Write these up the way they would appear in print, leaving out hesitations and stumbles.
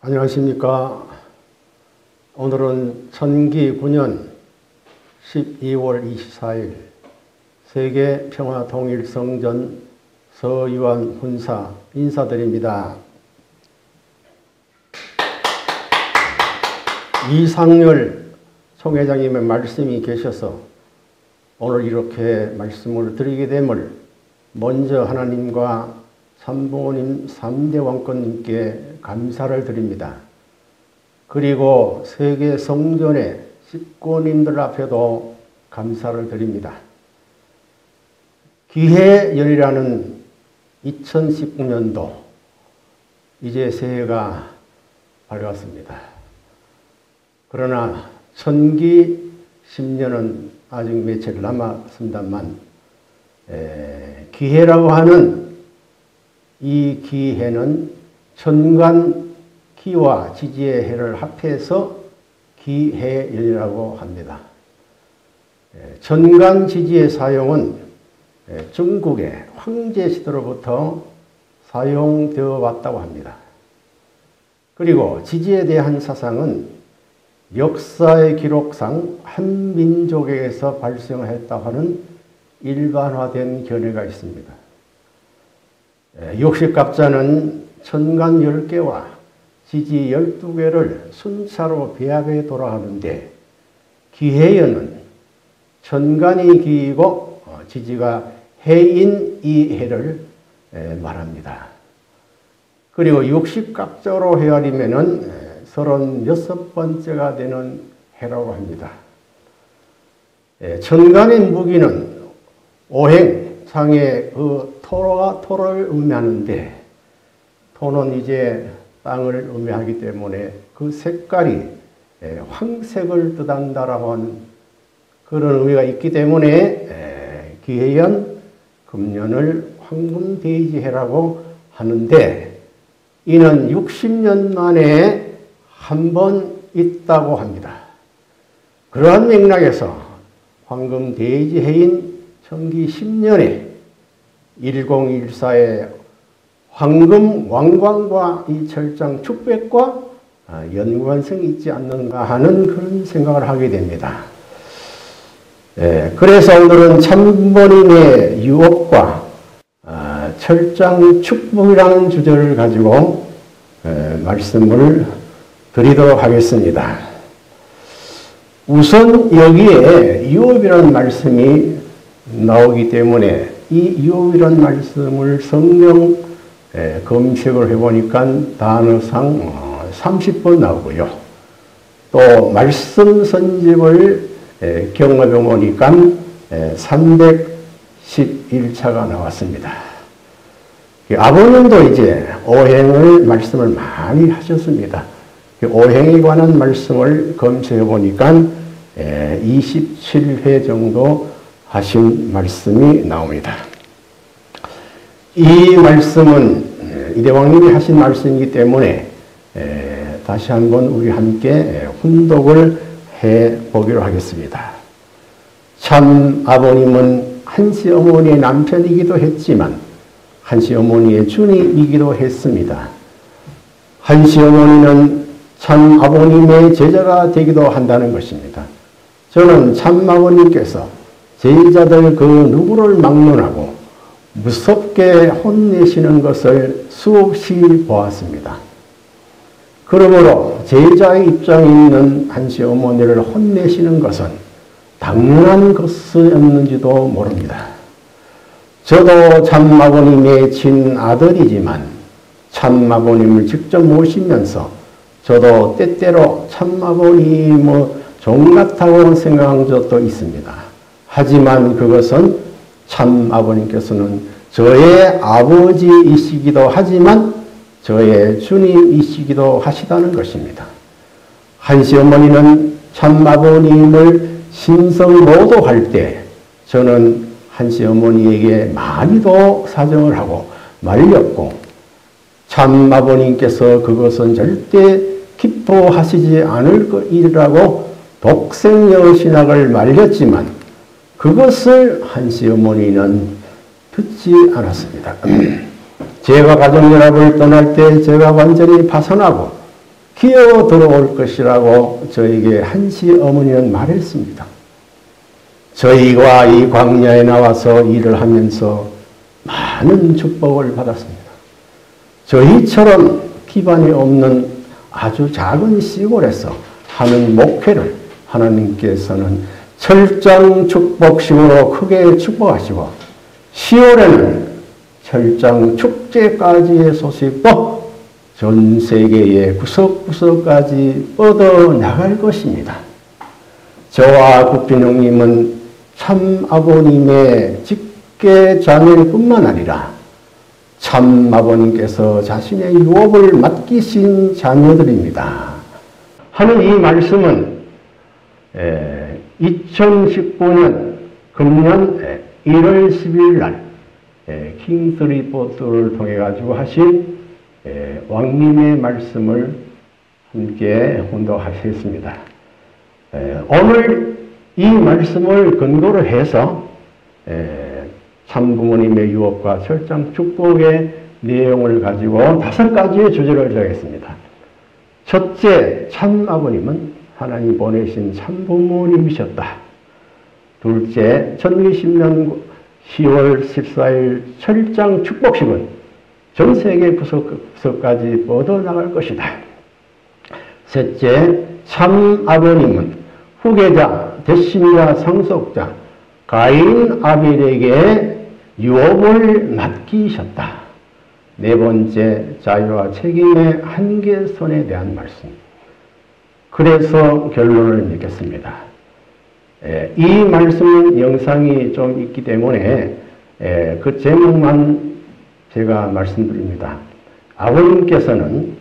안녕하십니까. 오늘은 천기 9년 12월 24일 세계평화통일성전 서유한 훈사 인사드립니다. 이상열 총회장님의 말씀이 계셔서 오늘 이렇게 말씀을 드리게 됨을 먼저 하나님과 참부모님 3대 왕권님께 감사를 드립니다. 그리고 세계 성전의 집권님들 앞에도 감사를 드립니다. 기해연이라는 2019년도 이제 새해가 밝았습니다. 그러나 천기 10년은 아직 며칠 남았습니다만 기해라고 하는 이 기해는 천간 기와 지지의 해를 합해서 기해연이라고 합니다. 천간 지지의 사용은 중국의 황제 시대로부터 사용되어 왔다고 합니다. 그리고 지지에 대한 사상은 역사의 기록상 한 민족에게서 발생했다고 하는 일반화된 견해가 있습니다. 욕식갑자는 천간 10개와 지지 12개를 순차로 배합해 돌아가는데 기해연은 천간이 기이고 지지가 해인 이 해를 말합니다. 그리고 육식각자로 헤아리면은 36번째가 되는 해라고 합니다. 천간의 무기는 오행, 상의 그 토를 의미하는데 토는 이제 땅을 의미하기 때문에 그 색깔이 황색을 뜻한다라고 하는 그런 의미가 있기 때문에 기해연, 금년을 황금돼지해라고 하는데 이는 60년 만에 한 번 있다고 합니다. 그러한 맥락에서 황금돼지해인 천기 10년에 1014의 황금 왕관과 이 철장 축백과 연관성이 있지 않는가 하는 그런 생각을 하게 됩니다. 그래서 오늘은 참부모님의 유업과 철장 축복이라는 주제를 가지고 말씀을 드리도록 하겠습니다. 우선 여기에 유업이라는 말씀이 나오기 때문에 이 유업이라는 말씀을 성경 검색을 해보니까 단어상 30번 나오고요. 또 말씀 선집을 경험해 보니까 311차가 나왔습니다. 아버님도 이제 오행을 말씀을 많이 하셨습니다. 오행에 관한 말씀을 검색해 보니까 27회 정도 하신 말씀이 나옵니다. 이 말씀은 이대왕님이 하신 말씀이기 때문에 다시 한번 우리 함께 훈독을 해보기로 하겠습니다. 참 아버님은 한시 어머니의 남편이기도 했지만 한시 어머니의 주님이기도 했습니다. 한시 어머니는 참 아버님의 제자가 되기도 한다는 것입니다. 저는 참 아버님께서 제자들 그 누구를 막론하고 무섭게 혼내시는 것을 수없이 보았습니다. 그러므로 제자의 입장에 있는 한시 어머니를 혼내시는 것은 당연한 것이었는지도 모릅니다. 저도 참 아버님의 친아들이지만 참 아버님을 직접 모시면서 저도 때때로 참 아버님의 종 같다고 생각한 적도 있습니다. 하지만 그것은 참 아버님께서는 저의 아버지이시기도 하지만 저의 주님이시기도 하시다는 것입니다. 한시 어머니는 참 아버님을 신성모독할 때 저는 한시 어머니에게 많이도 사정을 하고 말렸고 참 아버님께서 그것은 절대 기뻐하시지 않을 것이라고 독생여신학을 말렸지만 그것을 한시 어머니는 듣지 않았습니다. 제가 가정연합을 떠날 때 제가 완전히 파산하고 기어 들어올 것이라고 저에게 한시 어머니는 말했습니다. 저희가 이 광야에 나와서 일을 하면서 많은 축복을 받았습니다. 저희처럼 기반이 없는 아주 작은 시골에서 하는 목회를 하나님께서는 철장 축복식으로 크게 축복하시고 10월에는 철장 축제까지의 소식도 전 세계의 구석구석까지 뻗어나갈 것입니다. 저와 국빈 형님은 참 아버님의 직계 자녀일 뿐만 아니라 참 아버님께서 자신의 유업을 맡기신 자녀들입니다. 하는 이 말씀은 2019년 금년 1월 10일 날 킹스 리포트를 통해 가지고 하신 왕님의 말씀을 함께 혼도하셨습니다. 오늘 이 말씀을 근거로 해서 참부모님의 유업과 철장 축복의 내용을 가지고 5가지의 주제를 정했습니다. 첫째, 참아버님은 하나님 보내신 참부모님이셨다. 둘째, 2020년 10월 14일 철장 축복식은 전 세계 구석구석까지 뻗어나갈 것이다. 셋째, 참아버님은 후계자, 대신자, 상속자, 가인 아벨에게 유업을 맡기셨다. 네 번째, 자유와 책임의 한계선에 대한 말씀. 그래서 결론을 맺겠습니다. 이 말씀은 영상이 좀 있기 때문에 그 제목만 제가 말씀드립니다. 아버님께서는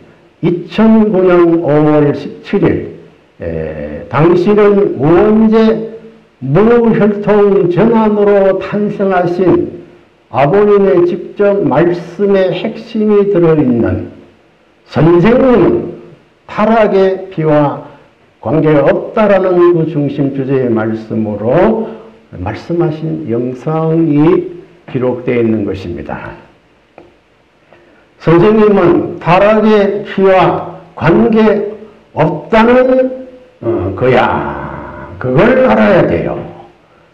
2009년 5월 17일 당신은 무언제 무혈통 전환으로 탄생하신 아버님의 직접 말씀의 핵심이 들어있는 선생님은 타락의 피와 관계가 없다라는 그 중심 주제의 말씀으로 말씀하신 영상이 기록되어 있는 것입니다. 선생님은 타락의 피와 관계 없다는 거야. 그걸 알아야 돼요.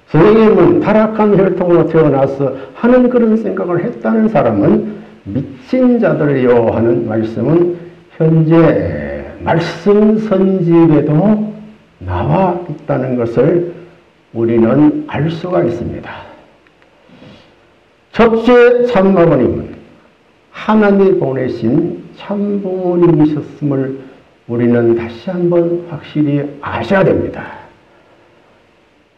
선생님은 타락한 혈통으로 태어나서 하는 그런 생각을 했다는 사람은 미친 자들이요 하는 말씀은 현재 말씀 선집에도 나와 있다는 것을 우리는 알 수가 있습니다. 첫째, 참아버님은 하나님이 보내신 참부모님이셨음을 우리는 다시 한번 확실히 아셔야 됩니다.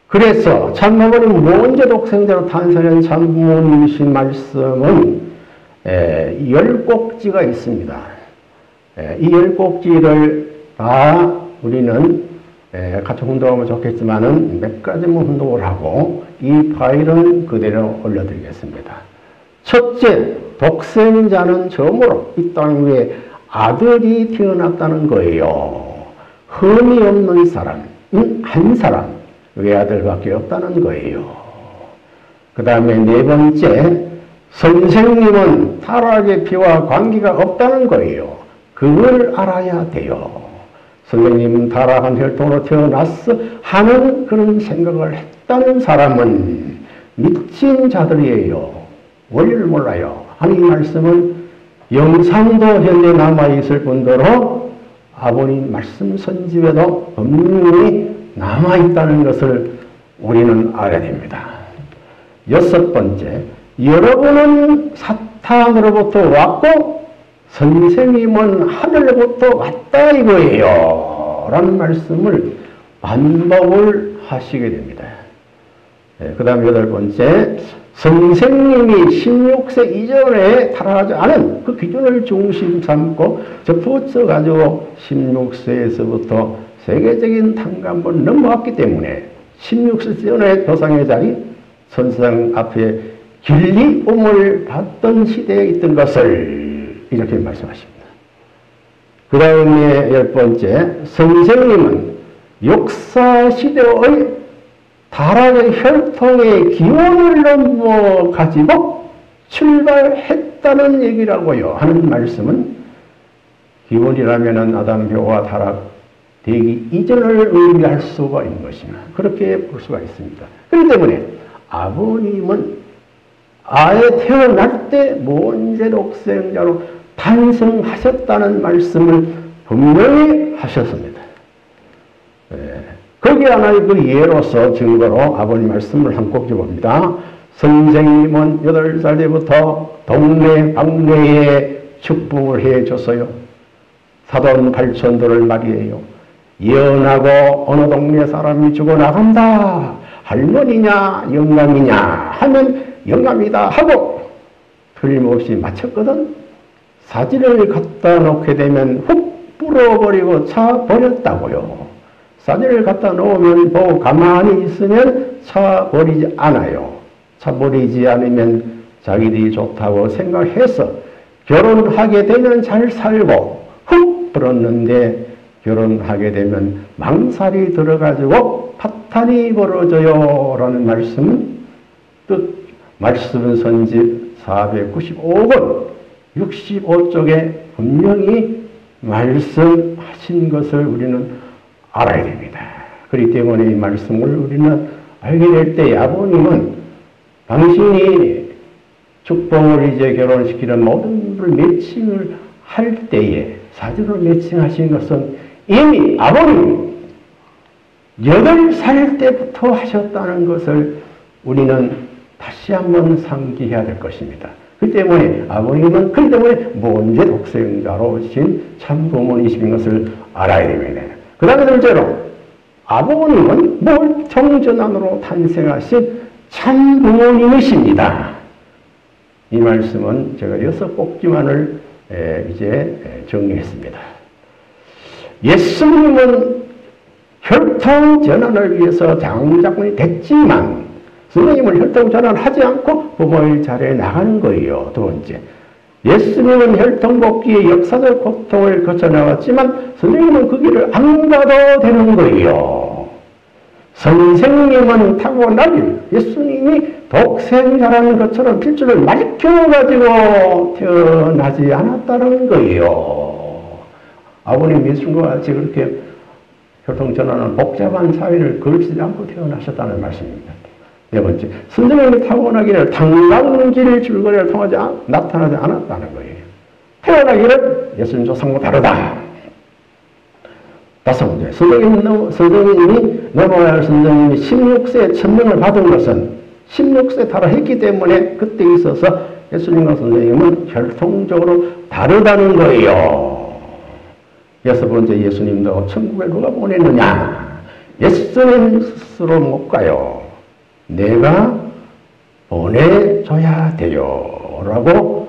그래서 참아버님 무언제 독생자로 탄생한 참부모님이신 말씀은 10꼭지가 있습니다. 이 10꼭지를 다 우리는 같이 혼동하면 좋겠지만은 몇 가지만 혼동을 하고 이 파일은 그대로 올려드리겠습니다. 첫째, 독생자는 처음으로 이 땅 위에 아들이 태어났다는 거예요. 흠이 없는 사람, 한 사람, 외아들밖에 없다는 거예요. 그 다음에 네 번째, 선생님은 타락의 피와 관계가 없다는 거예요. 그걸 알아야 돼요. 선생님은 타락한 혈통으로 태어났어 하는 그런 생각을 했다는 사람은 미친 자들이에요. 원리를 몰라요. 하나님 말씀은 영상도 현재 남아있을 뿐더러 아버님 말씀 선집에도 분명히 남아있다는 것을 우리는 알아야 됩니다. 여섯 번째, 여러분은 사탄으로부터 왔고 선생님은 하늘로부터 왔다 이거예요. 라는 말씀을 반복을 하시게 됩니다. 그 다음 여덟 번째, 선생님이 16세 이전에 타락하지 않은 그 기준을 중심 삼고 접붙여가지고 16세에서부터 세계적인 탕감을 넘어왔기 때문에 16세 전에 조상의 자리, 선상 앞에 길리움을 받던 시대에 있던 것을 이렇게 말씀하십니다. 그 다음에 열 번째, 선생님은 역사시대의 타락의 혈통의 기원을 넘어 가지고 출발했다는 얘기라고요 하는 말씀은 기원이라면 아담교와 타락되기 이전을 의미할 수가 있는 것입니다. 그렇게 볼 수가 있습니다. 그렇기 때문에 아버님은 아예 태어날 때 모원죄 독생자로 탄생하셨다는 말씀을 분명히 하셨습니다. 거기 하나의 그 예로서 증거로 아버님 말씀을 한 곡 봅니다. 선생님은 8살 때부터 동네 방네에 축복을 해줬어요. 사돈 팔촌들을 말이에요. 예언하고 어느 동네 사람이 죽어나간다. 할머니냐 영감이냐 하면 영감이다 하고 틀림없이 맞췄거든. 사진을 갖다 놓게 되면 훅 불어버리고 차 버렸다고요. 사진을 갖다 놓으면 보고 가만히 있으면 차 버리지 않아요. 차 버리지 않으면 자기들이 좋다고 생각해서 결혼하게 되면 잘 살고 훅 불었는데 결혼하게 되면 망살이 들어가지고 파탄이 벌어져요 라는 말씀은 선집 495권 65쪽에 분명히 말씀하신 것을 우리는 알아야 됩니다. 그렇기 때문에 이 말씀을 우리는 알게 될 때 아버님은 당신이 축복을 이제 결혼시키는 모든 분을 매칭을 할 때에 사주를 매칭하신 것은 이미 아버님이 8살 때부터 하셨다는 것을 우리는 다시 한번 상기해야 될 것입니다. 그 때문에 아버님은 그 때문에 모원죄 독생자로 신 참부모이신 것을 알아야 됩니다. 그 다음에 둘째로 아버님은 몰청전환으로 탄생하신 참부모님이십니다. 이 말씀은 제가 6꼭지만을 이제 정리했습니다. 예수님은 혈통전환을 위해서 장작분이 됐지만 선생님은 혈통전환하지 않고 부모의 자리에 나가는 거예요. 두 번째, 예수님은 혈통복귀의 역사적 고통을 거쳐나갔지만 선생님은 그 길을 안 가도 되는 거예요. 선생님은 타고나길 예수님이 독생자라는 것처럼 필주를 말켜가지고 태어나지 않았다는 거예요. 아버님 예수님과 같이 그렇게 혈통전환은 복잡한 사회를 걸치지 않고 태어나셨다는 말씀입니다. 네 번째, 선생님이 타고나기를 탄광길 줄거리를 통하지 나타나지 않았다는 거예요. 태어나기를 예수님 조상과 다르다. 다섯 번째, 선생님이 넘어야 할 선생님이 16세에 천명을 받은 것은 16세 달아했기 때문에 그때 있어서 예수님과 선생님은 혈통적으로 다르다는 거예요. 여섯 번째, 예수님도 천국에 누가 보냈느냐? 예수님 스스로 못 가요. 내가 보내줘야 돼요. 라고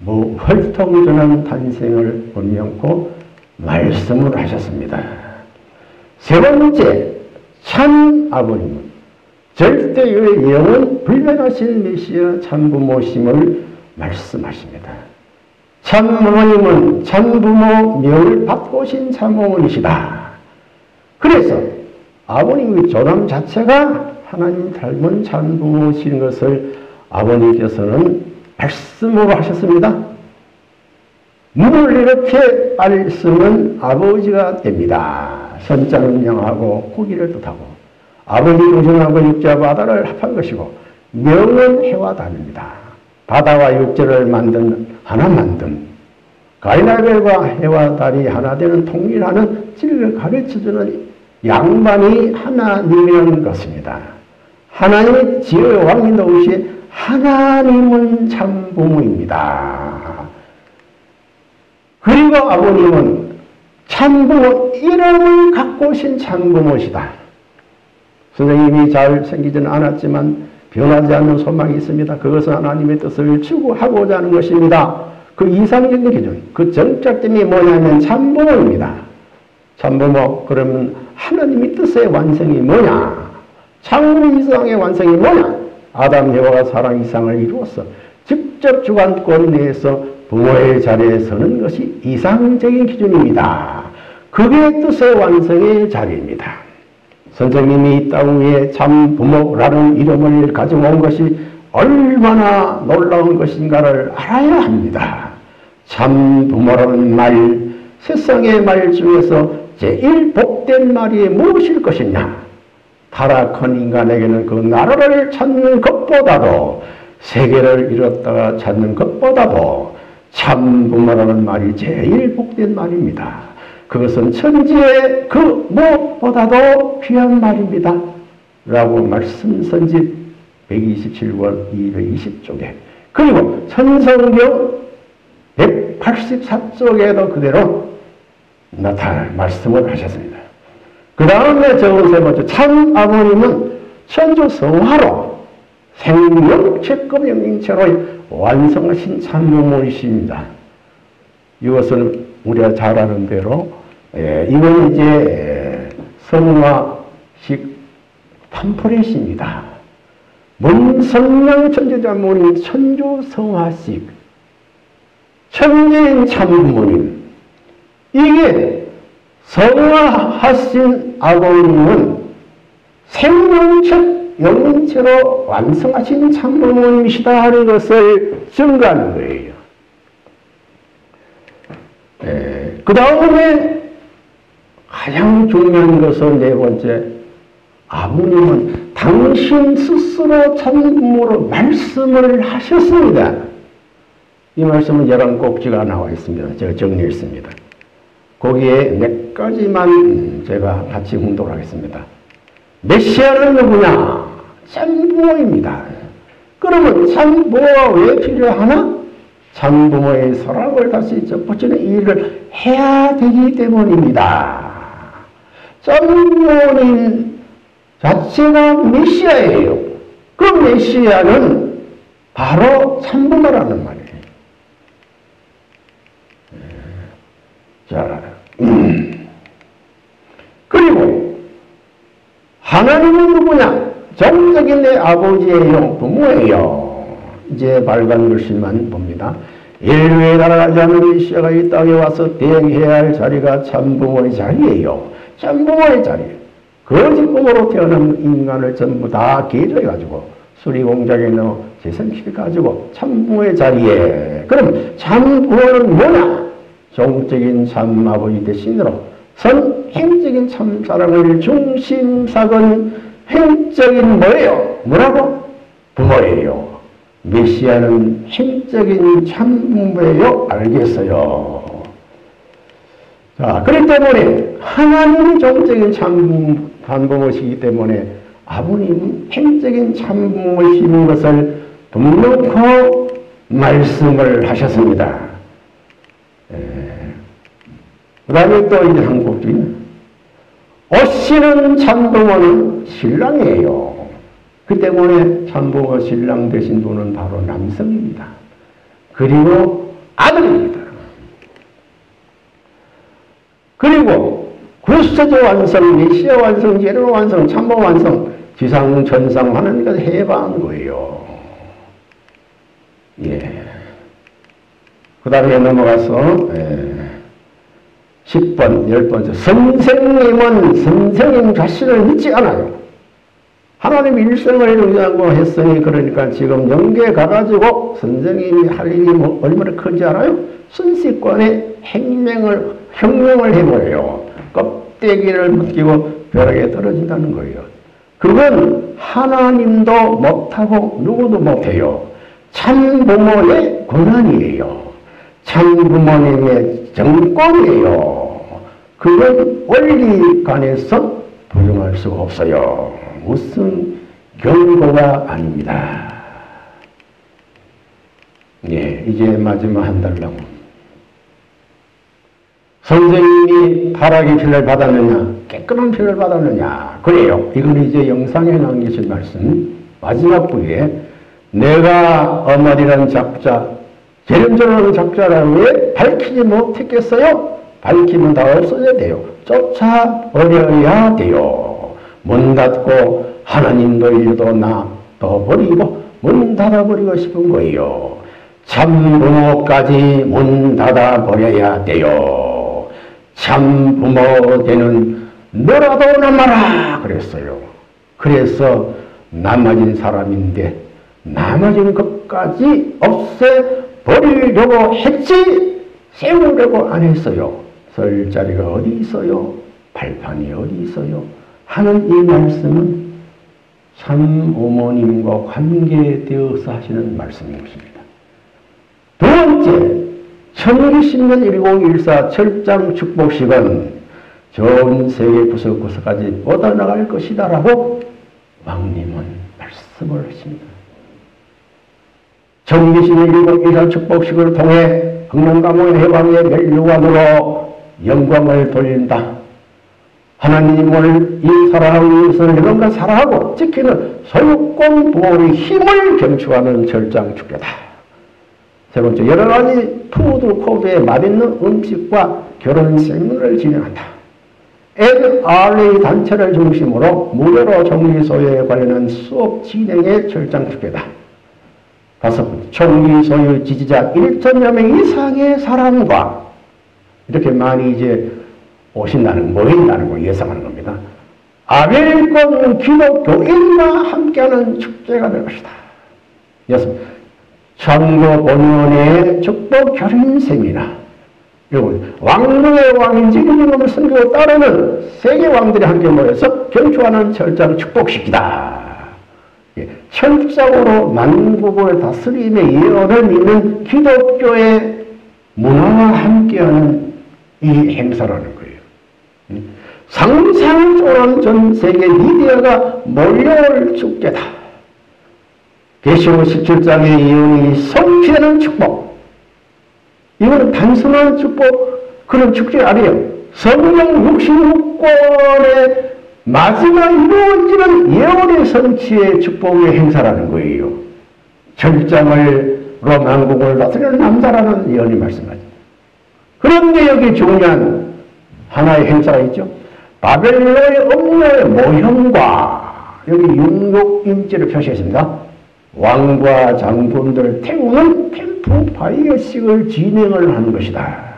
혈통전환 탄생을 분명코 말씀을 하셨습니다. 세 번째, 참 아버님은 절대의 영원 불변하신 메시아 참부모심을 말씀하십니다. 참부모님은 참부모 명을 받고 오신 참부모이시다. 그래서 아버님의 조남 자체가 하나님 닮은 참부모신 것을 아버님께서는 말씀으로 하셨습니다. 물을 이렇게 말씀은 아버지가 됩니다. 선자는 영하고 고기를 뜻하고 아버지 중생하고 육지와 바다를 합한 것이고 명은 해와 달입니다. 바다와 육지를 하나 만든 가인아벨과 해와 달이 하나 되는 통일하는 진리를 가르쳐주는 양반이 하나님이라는 것입니다. 하나님의 지혜의 왕인 동시에 하나님은 참부모입니다. 그리고 아버님은 참부모 이름을 갖고 오신 참부모시다. 선생님이 잘 생기지는 않았지만 변하지 않는 소망이 있습니다. 그것은 하나님의 뜻을 추구하고자 하는 것입니다. 그 이상적인 기준, 그 정착점이 뭐냐면 참부모입니다. 참부모, 그러면 하나님의 뜻의 완성이 뭐냐? 창조 이상의 완성이 뭐냐? 아담 여호와가 사랑 이상을 이루어서 직접 주관권 내에서 부모의 자리에 서는 것이 이상적인 기준입니다. 그게 뜻의 완성의 자리입니다. 선생님이 이 땅 위에 참부모라는 이름을 가지고 온 것이 얼마나 놀라운 것인가를 알아야 합니다. 참부모라는 말, 세상의 말 중에서 제일 복된 말이 무엇일 것이냐? 타락한 인간에게는 그 나라를 찾는 것보다도 세계를 잃었다가 찾는 것보다도 참 부모라는 말이 제일 복된 말입니다. 그것은 천지의 그 무엇보다도 귀한 말입니다. 라고 말씀 선지 127권 220쪽에 그리고 천성경 184쪽에도 그대로 나타날 말씀을 하셨습니다. 그 다음에 적은 세 번째, 참 아버님은 천주 성화로 생명체급 영靈체로 완성하신 참부모이십니다. 이것은 우리가 잘 아는 대로 이건 이제 성화식 팜플렛입니다. 문성령 천주자모님 천주 성화식 천재인 참부모님 이게 성화하신 아버님은 생명체 영체로 완성하신 참부모님이시다 하는 것을 증거하는 거예요. 그 다음에 가장 중요한 것은 네 번째, 아버님은 당신 스스로 참부모로 말씀을 하셨습니다. 이 말씀은 11꼭지가 나와 있습니다. 제가 정리했습니다. 거기에 4가지만 제가 같이 훈독을 하겠습니다. 메시아는 누구냐? 참부모입니다. 그러면 참부모가 왜 필요하나? 참부모의 사랑을 다시 접붙이는 일을 해야 되기 때문입니다. 참부모님 자체가 메시아예요. 그 메시아는 바로 참부모라는 말이에요. 자, 그리고 하나님은 누구냐? 정적인 내 아버지예요. 부모예요. 이제 빨간 글씨만 봅니다. 인류에 날아가지 않는 메시아가 이 땅에 와서 대행해야 할 자리가 참부모의 자리예요. 참부모의 자리. 거짓 부모로 태어난 인간을 전부 다 개조해가지고 수리공장에 넣어 재생시켜가지고 참부모의 자리에. 그럼 참부모는 뭐냐? 종적인 참아버지 대신으로 선행적인 참사랑을 중심삼은 행적인 뭐예요? 뭐라고? 부모예요. 메시아는 행적인 참부모예요. 알겠어요. 자, 그렇기 때문에 하나님이 종적인 참부모시기 때문에 아버님은 행적인 참부모이신 것을 분명코 말씀을 하셨습니다. 그 다음에 또 이제 한 곡이 오시는 참부모는 신랑이에요. 그 때문에 참부모 신랑 되신 분은 바로 남성입니다. 그리고 아들입니다. 그리고 그리스도 완성, 메시아 완성, 제로 완성, 참부모 완성, 지상, 천상 하나님께서 해방한 거예요. 예. 그 다음에 넘어가서 10번, 10번째. 선생님은 선생님 자신을 믿지 않아요. 하나님 일생을 의지하고 했으니 그러니까 지금 영계에 가가지고 선생님이 할 일이 뭐 얼마나 큰지 알아요? 순식간에 혁명을 해버려요. 껍데기를 벗기고 벼락에 떨어진다는 거예요. 그건 하나님도 못하고 누구도 못해요. 참부모의 권한이에요. 참부모님의 정권이에요. 그건 원리관에서 부정할 수가 없어요. 무슨 경고가 아닙니다. 예, 이제 마지막 한 달 남은. 선생님이 타락의 피를 받았느냐? 깨끗한 피를 받았느냐? 그래요. 이건 이제 영상에 남기신 말씀. 마지막 부에 내가 어머니라는 작자, 재림전하는 작자라는 왜 밝히지 못했겠어요? 밝히면 다 없어져야 돼요. 쫓아버려야 돼요. 문 닫고 하나님도 인류도 놔둬 버리고 문 닫아버리고 싶은 거예요. 참부모까지 문 닫아버려야 돼요. 참부모 되는 너라도 남아라 그랬어요. 그래서 남아진 사람인데 남아진 것까지 없애버리려고 했지 세우려고 안 했어요. 설 자리가 어디 있어요? 발판이 어디 있어요? 하는 이 말씀은 참 어머님과 관계되어서 하시는 말씀인 것입니다. 두 번째, 천기신년 1014 철장 축복식은 전 세계 구석구석까지 뻗어나갈 것이다 라고 왕님은 말씀을 하십니다. 천기신년 1014 축복식을 통해 흥령가몽 해방의 멸류관으로 영광을 돌린다. 하나님을 이 사랑하기 위해서는 여러분과 사랑하고 지키는 소유권 보호의 힘을 경축하는 절장 축제다. 세 번째, 여러 가지 푸드 코드에 맛있는 음식과 결혼 생물을 진행한다. NRA 단체를 중심으로 무료로 총기소유에 관련한 수업 진행의 절장 축제다. 다섯 번째, 총기소유 지지자 1천여 명 이상의 사람과 이렇게 많이 이제 모인다는 거 예상하는 겁니다. 아벨권 기독교인과 함께하는 축제가 될 것이다. 여섯, 창조 본원의 축복 결혼 세미나. 그리고 왕중의 왕인 임금을 섬기고 따르는 세계 왕들이 함께 모여서 경축하는 철장 축복식이다. 철장으로 만국을 다스림의 예언을 믿는 기독교의 문화와 함께하는 이 행사라는 거예요. 상상을 초월한 전 세계 미디어가 몰려올 축제다. 계시록 17장의 예언이 성취되는 축복. 이건 단순한 축복, 그런 축제 아니에요. 성경 66권의 마지막 이루어지는 예언의 성취의 축복의 행사라는 거예요. 절장으로 만국을 다스리는 남자라는 예언이 말씀하죠. 그런데 여기 중요한 하나의 행사가 있죠. 바벨론의 음료의 모형과 여기 육육임지를 표시했습니다. 왕과 장군들 태우는 캠프파이어식을 진행을 하는 것이다.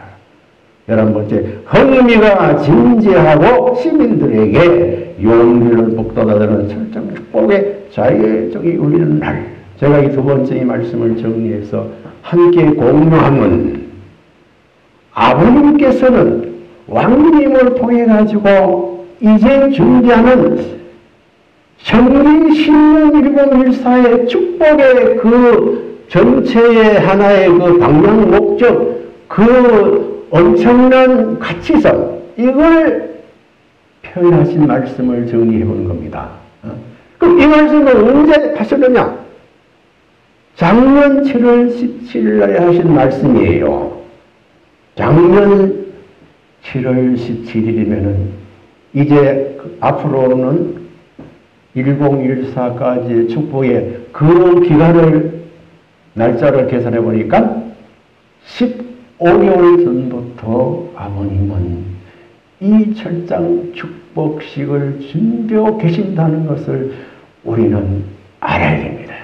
11번째, 흥미가 진지하고 시민들에게 용기를 북돋아주는 철장 축복의 자유적이 울리는 날. 제가 이 두 번째 이 말씀을 정리해서 함께 공유하면 아버님께서는 왕님을 통해 가지고 이제 준비하는 천기신년 1014의 축복의 그 전체의 하나의 그 방향 목적, 그 엄청난 가치성, 이걸 표현하신 말씀을 정리해 보는 겁니다. 그럼 이 말씀은 언제 하셨느냐? 작년 7월 17일 날에 하신 말씀이에요. 작년 7월 17일이면은 이제 앞으로는 1014까지의 축복의 그 기간을 날짜를 계산해 보니까 15개월 전부터 아버님은 이 철장 축복식을 준비하고 계신다는 것을 우리는 알아야 됩니다.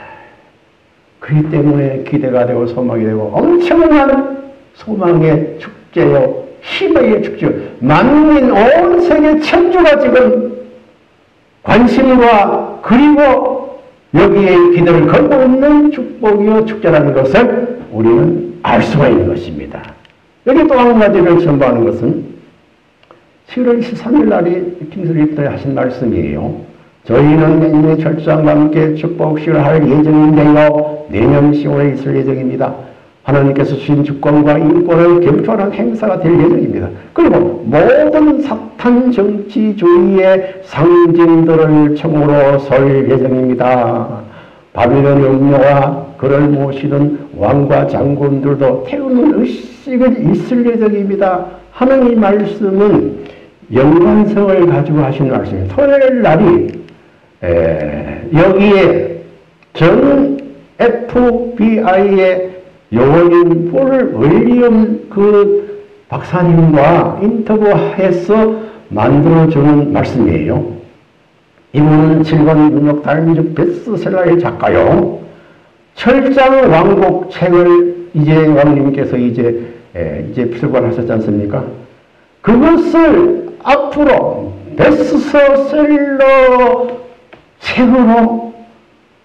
그렇기 때문에 기대가 되고 소망이 되고 엄청난 소망의 축제요, 희망의 축제, 만민 온 세계 천주가 지금 관심과 그리고 여기에 기대를 걸고 있는 축복이요 축제라는 것을 우리는 알 수가 있는 것입니다. 여기 또 한 가지를 첨부하는 것은 7월 13일 날이 킹스리프트에 하신 말씀이에요. 저희는 내년에 철장과 함께 축복식을 할 예정인데요. 내년 10월에 있을 예정입니다. 하나님께서 주신 주권과 인권을 경축하는 행사가 될 예정입니다. 그리고 모든 사탄 정치주의의 상징들을 총으로 설 예정입니다. 바빌론의 음료와 그를 모시는 왕과 장군들도 태우는 의식을 있을 예정입니다. 하는 이 말씀은 연관성을 가지고 하신 말씀입니다. 토요일 날이 여기에 전 FBI의 요원인 폴 윌리엄 그 박사님과 인터뷰해서 만들어주는 말씀이에요. 이분은 7권 뉴욕 타임즈 베스트셀러의 작가요. 철장 왕국 책을 이제 왕님께서 이제 출간하셨지 않습니까? 그것을 앞으로 베스트셀러 책으로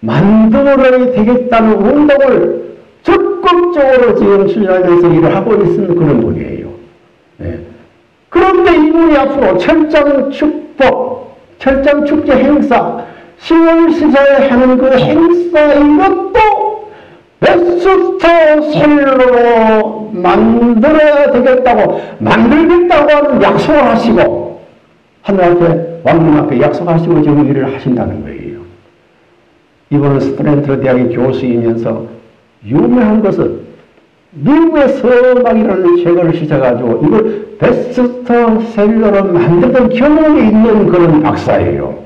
만들어야 되겠다는 운동을 적극적으로 지금 수련하면서 일을 하고 있는 그런 분이에요. 네. 앞으로 철장 축복, 철장 축제 행사, 10월 14일에 하는 그 행사 이것도 베스트셀러로 만들어야 되겠다고, 만들겠다고 하는 약속을 하시고, 하늘 앞에, 왕님 앞에 약속하시고 지금 일을 하신다는 거예요. 이번은 스트랜트 대학의 교수이면서 유명한 것은 미국의 서막이라는 책을 시작해가지고 이걸 베스트셀러로 만들던 경험이 있는 그런 박사예요.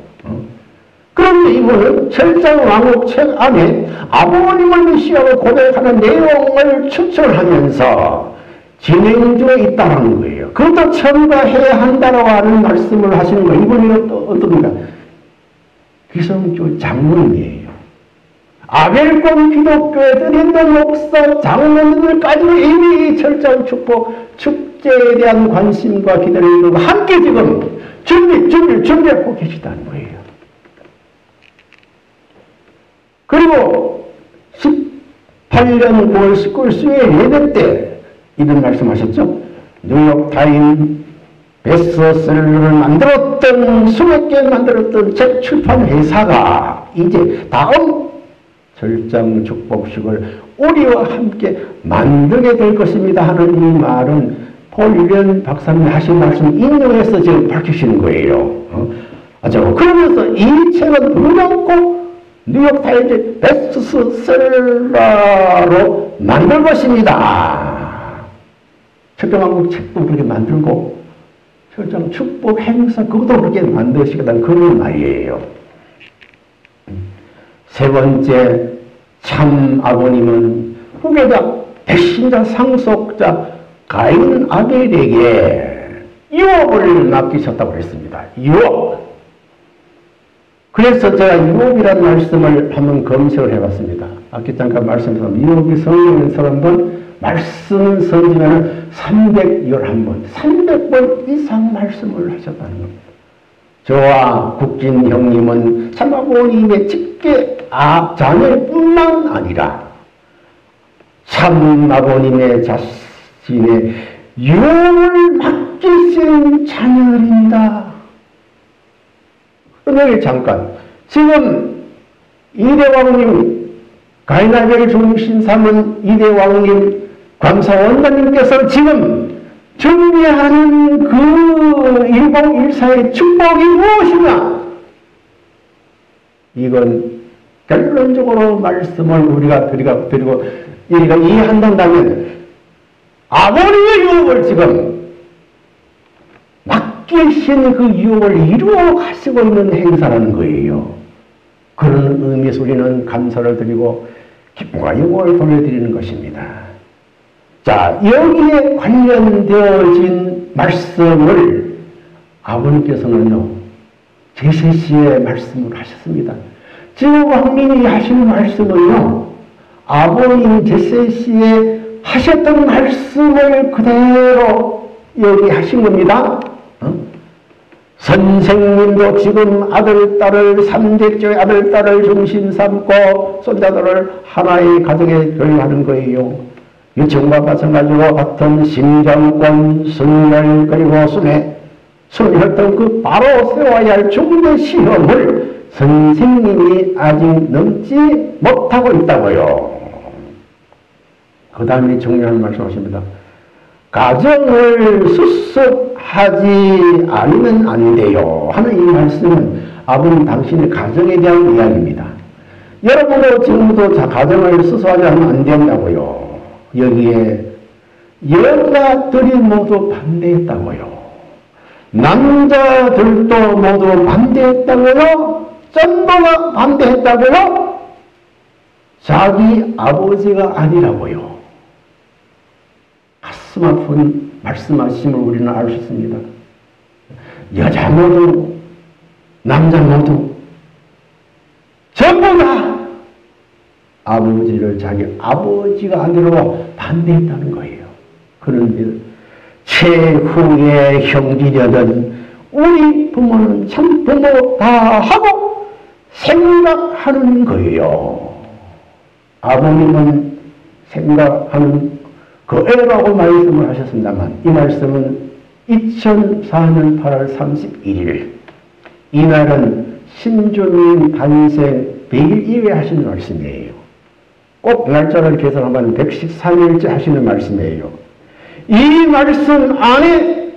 그런데 이분은 철장왕국 책 안에 아버님을 메시아로 고백하는 내용을 추천하면서 진행 중에 있다는 거예요. 그것도 첨가해야 한다고 하는 말씀을 하시는 거예요. 이분이 어떻습니까? 기성교 장로님이에요. 아벨권 기독교에 있는 목사, 장로님들까지 이미 철장 축복, 축제에 대한 관심과 기대를 함께 지금 준비하고 계시다는 거예요. 그리고 18년 9월 19일 수요일 예배 때 이런 말씀하셨죠. 뉴욕타임 베스트셀러를 만들었던, 수백 개 만들었던 책 출판 회사가 이제 다음 철장 축복식을 우리와 함께 만들게 될 것입니다 하는 이 말은 폴리언 박사님이 하신 말씀 인용해서 지금 밝히시는 거예요. 그러면서 이 책은 무조건 뉴욕타임즈 베스트셀러로 만들 것입니다. 철장왕국 책도 그렇게 만들고 철장 축복 행사 그것도 그렇게 만드시겠다는 그런 말이에요. 세 번째, 참 아버님은 후계자, 배신자, 상속자 가인 아벨에게 유업을 맡기셨다고 했습니다. 유업. 그래서 제가 유업이라는 말씀을 한번 검색을 해봤습니다. 아까 잠깐 말씀드렸지만 유업이 성경에 30번, 말씀은 성경에는 311번, 300번 이상 말씀을 하셨다는 겁니다. 저와 국진 형님은 참아버님의 직계 자녀뿐만 아니라 참아버님의 자신의 유업을 맡기신 자녀입니다. 그런데 잠깐, 지금 이대왕님, 가인아벨 중심 삼은 이대왕님 광사원장님께서 지금 준비하는 그 1014의 축복이 무엇이냐? 이건 결론적으로 말씀을 우리가 드리고 우리가 이해한다면 아버님의 유업을 지금 맡기신 그 유업을 이루어 가시고 있는 행사라는 거예요. 그런 의미에서 우리는 감사를 드리고 기쁨과 영광을 돌려드리는 것입니다. 자, 여기에 관련되어진 말씀을 아버님께서는요, 제세시에 말씀을 하셨습니다. 지금 왕님이 하시는 말씀은요, 아버님 제세시에 하셨던 말씀을 그대로 여기 하신 겁니다. 선생님도 지금 아들, 딸을 3대째 아들, 딸을 중심 삼고 손자들을 하나의 가정에 교육하는 거예요. 유청과 마찬가지로 같은 심장권, 순혈, 그리고 순혈등 그 바로 세워야 할 중대 시험을 선생님이 아직 넘지 못하고 있다고요. 그 다음에 중요한 말씀하십니다. 가정을 수습하지 않으면 안 돼요 하는 이 말씀은 아버님 당신의 가정에 대한 이야기입니다. 여러분도 지금부터 가정을 수습하지 않으면 안 된다고요. 여기에 여자들이 모두 반대했다고요. 남자들도 모두 반대했다고요. 전부가 반대했다고요. 자기 아버지가 아니라고요. 가슴 아픈 말씀하심을 우리는 알 수 있습니다. 여자 모두, 남자 모두 전부 다 아버지를 자기 아버지가 아니라고 반대했다는 거예요. 그런데 최후의 형제들은 우리 부모는 참 부모 다 하고 생각하는 거예요. 아버님은 생각하는 그 애라고 말씀을 하셨습니다만 이 말씀은 2004년 8월 31일 이날은 신주님 반생 100일 이후에 하시는 말씀이에요. 꼭 날짜를 계산하면 113일째 하시는 말씀이에요. 이 말씀 안에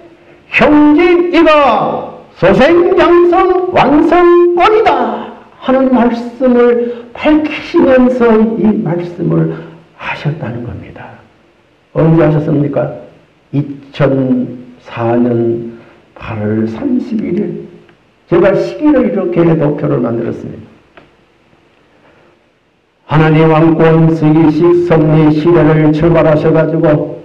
형제이가 소생장성 완성권이다 하는 말씀을 밝히시면서 이 말씀을 하셨다는 겁니다. 언제 하셨습니까? 2004년 8월 31일. 제가 시기를 이렇게 도표를 만들었습니다. 하나님 왕권 서기식 섭리 시대를 출발하셔가지고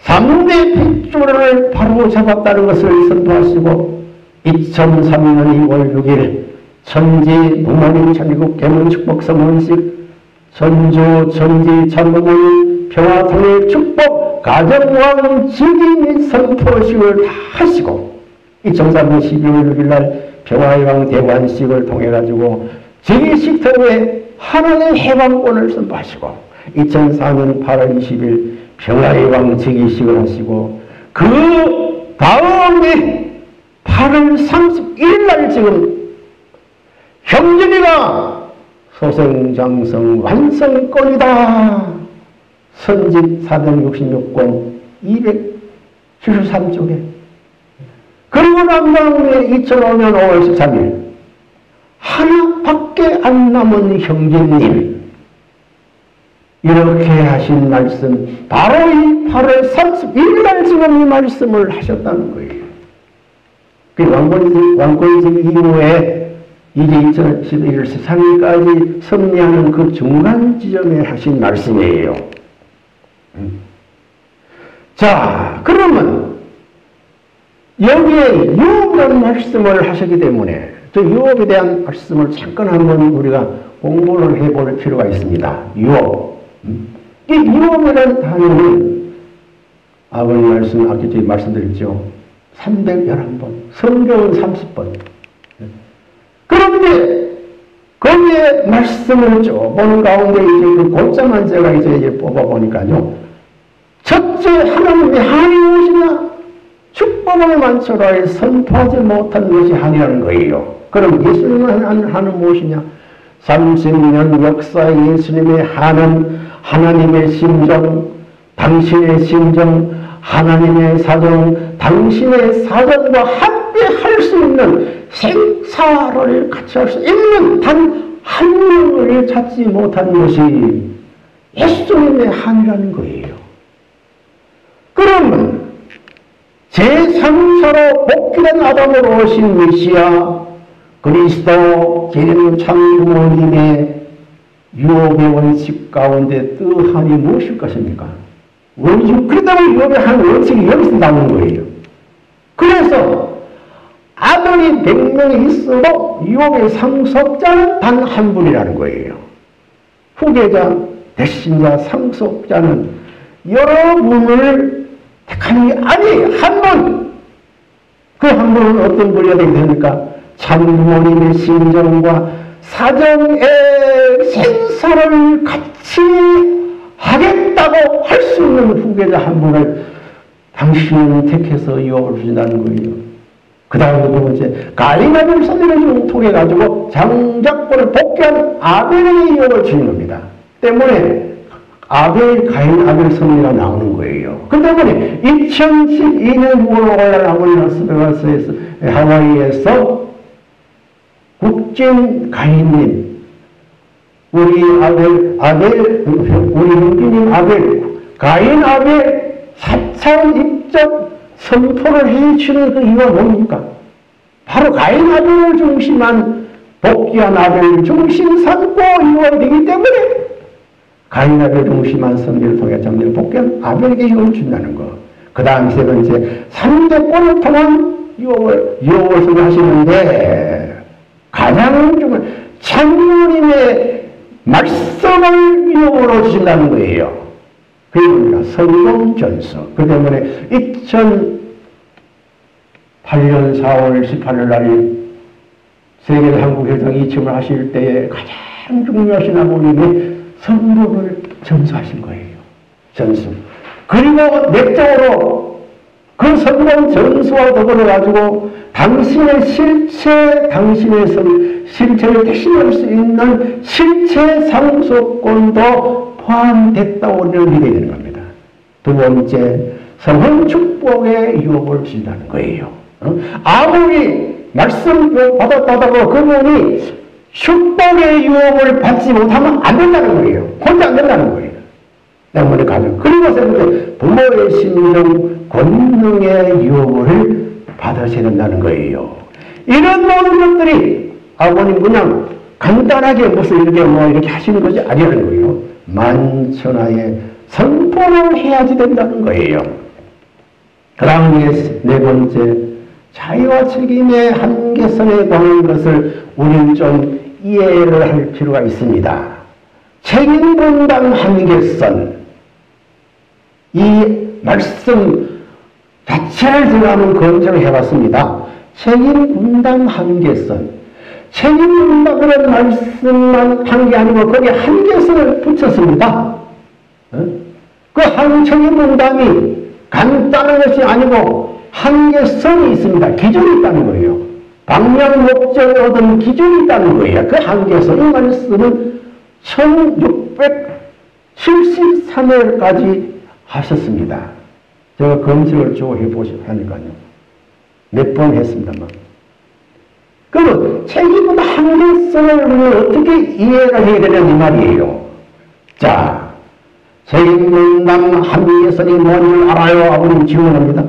3대 핏줄을 바로 잡았다는 것을 선포하시고 2003년 2월 6일 천지 부모님 천국 계문 축복 성원식 전주 천지 참부모님 평화 통일 축복 가정왕 즉위 및 선포식을 다 하시고 2003년 12월 6일 날 평화의 왕 대관식을 통해 가지고 즉위식 통해 하나님의 해방권을 선포하시고 2004년 8월 20일 평화의 왕 즉위식을 하시고 그 다음에 8월 31일 날 지금 형제비가 소생장성 완성권이다. 선집 466권 273쪽에 그리고 난 다음에 2005년 5월 13일 하나밖에 안 남은 형제님 이렇게 하신 말씀 바로 이 8월 31일 날 지금 이 말씀을 하셨다는 거예요. 그 왕권식 이후에 이제 2011월 13일까지 섭리하는 그 중간 지점에 하신 말씀이에요. 자, 그러면 여기에 유업이라는 말씀을 하셨기 때문에 저 유업에 대한 말씀을 잠깐 한번 우리가 공부를 해볼 필요가 있습니다. 유업. 이 유업이라는 단어는 아버님 말씀, 아까 저희 말씀드렸죠. 311번, 성경은 30번. 그런데 거기에 말씀을 본 가운데 이제 그 곧자만 제가 이제 뽑아보니까요. 첫째, 하나님의 한이 무엇이냐? 축복을 만초라에 선포하지 못한 것이 한이라는 거예요. 그럼 예수님은 한은 무엇이냐? 30년 역사의 예수님의 한은 하나님의 심정, 당신의 심정, 하나님의 사정, 당신의 사정과 함께 할 수 있는 생사를 같이 할 수 있는 단 한 명을 찾지 못한 것이 예수님의 한이라는 거예요. 그러면 제3차로 복귀된 아담으로 오신 메시아 그리스도 기름 참부모님의 유업의 원칙 가운데 뜨한이 무엇일 것입니까? 그렇다면 유업의 한 원칙이 여기서 나오는 거예요. 그래서 아들이 100명이 있어도 유업의 상속자는 단 한 분이라는 거예요. 후계자, 대신자, 상속자는 여러 분을 택하는 게 아니에요. 한 분! 그 한 분은 어떤 분이 되게 됩니까? 참부모님의 심정과 사정의 생사를 같이 하겠다고 할 수 있는 후계자 한 분을 당신은 택해서 유업을 주신다는 거예요. 그 다음에 두 번째, 가인 아벨 섭리를 통해 가지고 장작권을 복귀한 아벨의 유업을 주는 겁니다. 때문에 아벨, 가인, 아벨 섭리가 나오는 거예요. 그 때문에 2012년 6월 5일 하와이라스베가스에서 하와이에서 국진 가인님, 우리 우리 형제님 아벨, 가인 아벨 사찰 입적 선포를 해주는 그 이유가 뭡니까? 바로 가인 아벨을 중심한 복귀한 아벨을 중심 삼고 이루어야 되기 때문에 가인 아벨 중심한 섭리를 통해 정리를 복귀한 아벨에게 이걸 준다는 거. 그 다음 세 번째, 3대권을 통한 유업을 선하시는데 가장 중요한 창조님의 말씀을 유업으로 주신다는 거예요. 그러니까 성경전서. 그 때문에 2008년 4월 18일 날 세계 한국회장 이침을 하실 때에 가장 중요하신 아버님이 성경을 전수하신 거예요. 전수. 그리고 내적으로 그 성공 전수와 더불어 가지고 당신의 실체를 대신할 수 있는 실체 상속권도 포함됐다고 우리는 믿어야 되는 겁니다. 두 번째, 성혼 축복의 유업을 주신다는 거예요. 아무리 말씀 받았다고 그분이 축복의 유업을 받지 못하면 안 된다는 거예요. 혼자 안 된다는 거예요. 때문에 가족, 그리고 세 번째, 부모의 신령, 권능의 유업을 받으셔야 된다는 거예요. 이런 모든 것들이 아버님 그냥 간단하게 무슨 이렇게 하시는 것이 아니라는 거예요. 만천하에 선포를 해야지 된다는 거예요. 그 다음에 네 번째, 자유와 책임의 한계선에 관한 것을 우리는 좀 이해를 할 필요가 있습니다. 책임 분담 한계선, 이 말씀 자체를 제가 한번 검증을 해봤습니다. 책임 분담 한계선, 책임 분담이라는 말씀만 한 게 아니고 거기에 한계선을 붙였습니다. 그 책임 분담이 간단한 것이 아니고 한계선이 있습니다. 기준이 있다는 거예요. 방향 목적에 얻은 기준이 있다는 거예요. 그 한계선, 이 말씀은 1673회까지 하셨습니다. 제가 검증을 좀 해보시니까요. 몇 번 했습니다만. 그러면 책임은 한계성을 우리는 어떻게 이해를 해야 되는 이 말이에요. 자, 책임분담 한계성이 뭔지 알아요? 아버님 질문합니다.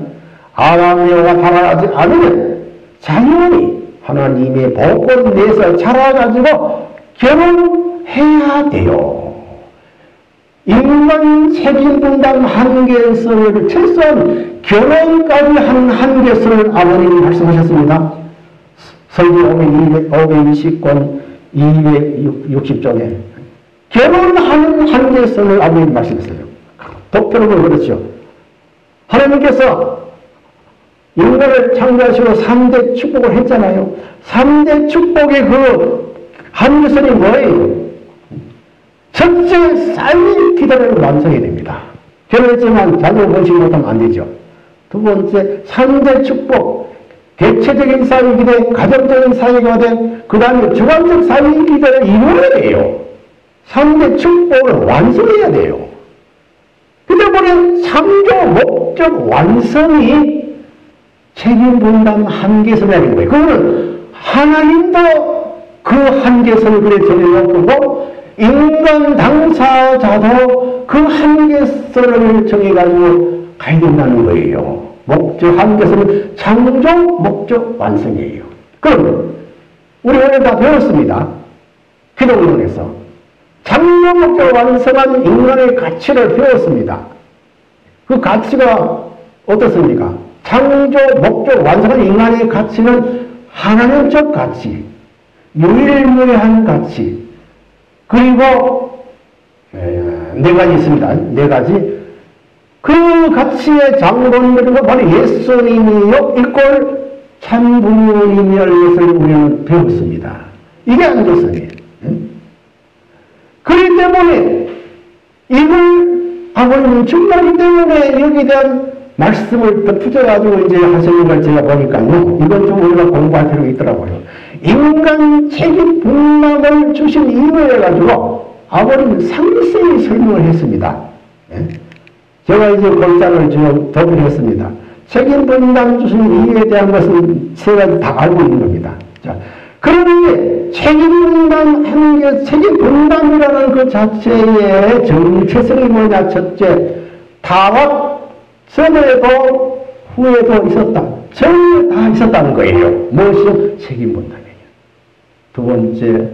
아담에와 살아가지 않으면 자연히 하나님의 복권 내에서 자라가지고 결혼해야 돼요. 인간 책임분담 한계선을 최소한 결혼까지 한 한계선을 아버님이 말씀하셨습니다. 설교 520권 260쪽에 결혼하는 한계선을 아버님이 말씀했어요. 독표로는 그렇죠. 하나님께서 인간을 창조하시고 3대 축복을 했잖아요. 3대 축복의 그 한계선이 뭐예요? 첫째, 쌀 기도를 완성해야 됩니다. 결혼했지만 자녀 번식 못하면 안 되죠. 두 번째, 3대 축복, 개체적인 사회 기대, 가정적인 사회 기대, 그 다음에 주관적 사회 기대를 이루어야 돼요. 3대 축복을 완성해야 돼요. 그 때문에 창조 목적 완성이 책임분담 한계선이라는 거예요. 그거는 하나님도 그 한계선을 그래 정해놓고 인간 당사자도 그 한계선을 정해가지고 가야 된다는 거예요. 목적 한계선은 창조 목적 완성이에요. 그럼 우리 오늘 다 배웠습니다. 기독론에서 창조 목적 완성한 인간의 가치를 배웠습니다. 그 가치가 어떻습니까? 창조 목적 완성한 인간의 가치는 하나님적 가치, 유일무이한 가치, 그리고 네 가지 있습니다. 네 가지. 그 가치의 장본들은 바로 예수님이요 일꼴 참 부모님이라는 것을 우리는 배웠습니다. 이게 한계선이에요. 그렇기 때문에 이걸 아버님은 중요하기 때문에 여기에 대한 말씀을 덧붙여가지고 이제 하시는 걸 제가 보니까요. 이건 좀 우리가 공부할 필요가 있더라고요. 인간 책임 분담을 주신 이유에 가지고 아버님은 상세히 설명을 했습니다. 제가 이제 골장을 좀 더블했습니다. 책임 분담 주신 이유에 대한 것은 세 가지 다 알고 있는 겁니다. 자, 그런데 책임 분담 하는 게 책임 분담이라는 그 자체의 정체성이 뭐냐? 첫째, 타락 전에도 후에도 있었다. 전에 다 있었다는 거예요. 무엇이요? 책임 분담이에요. 두 번째,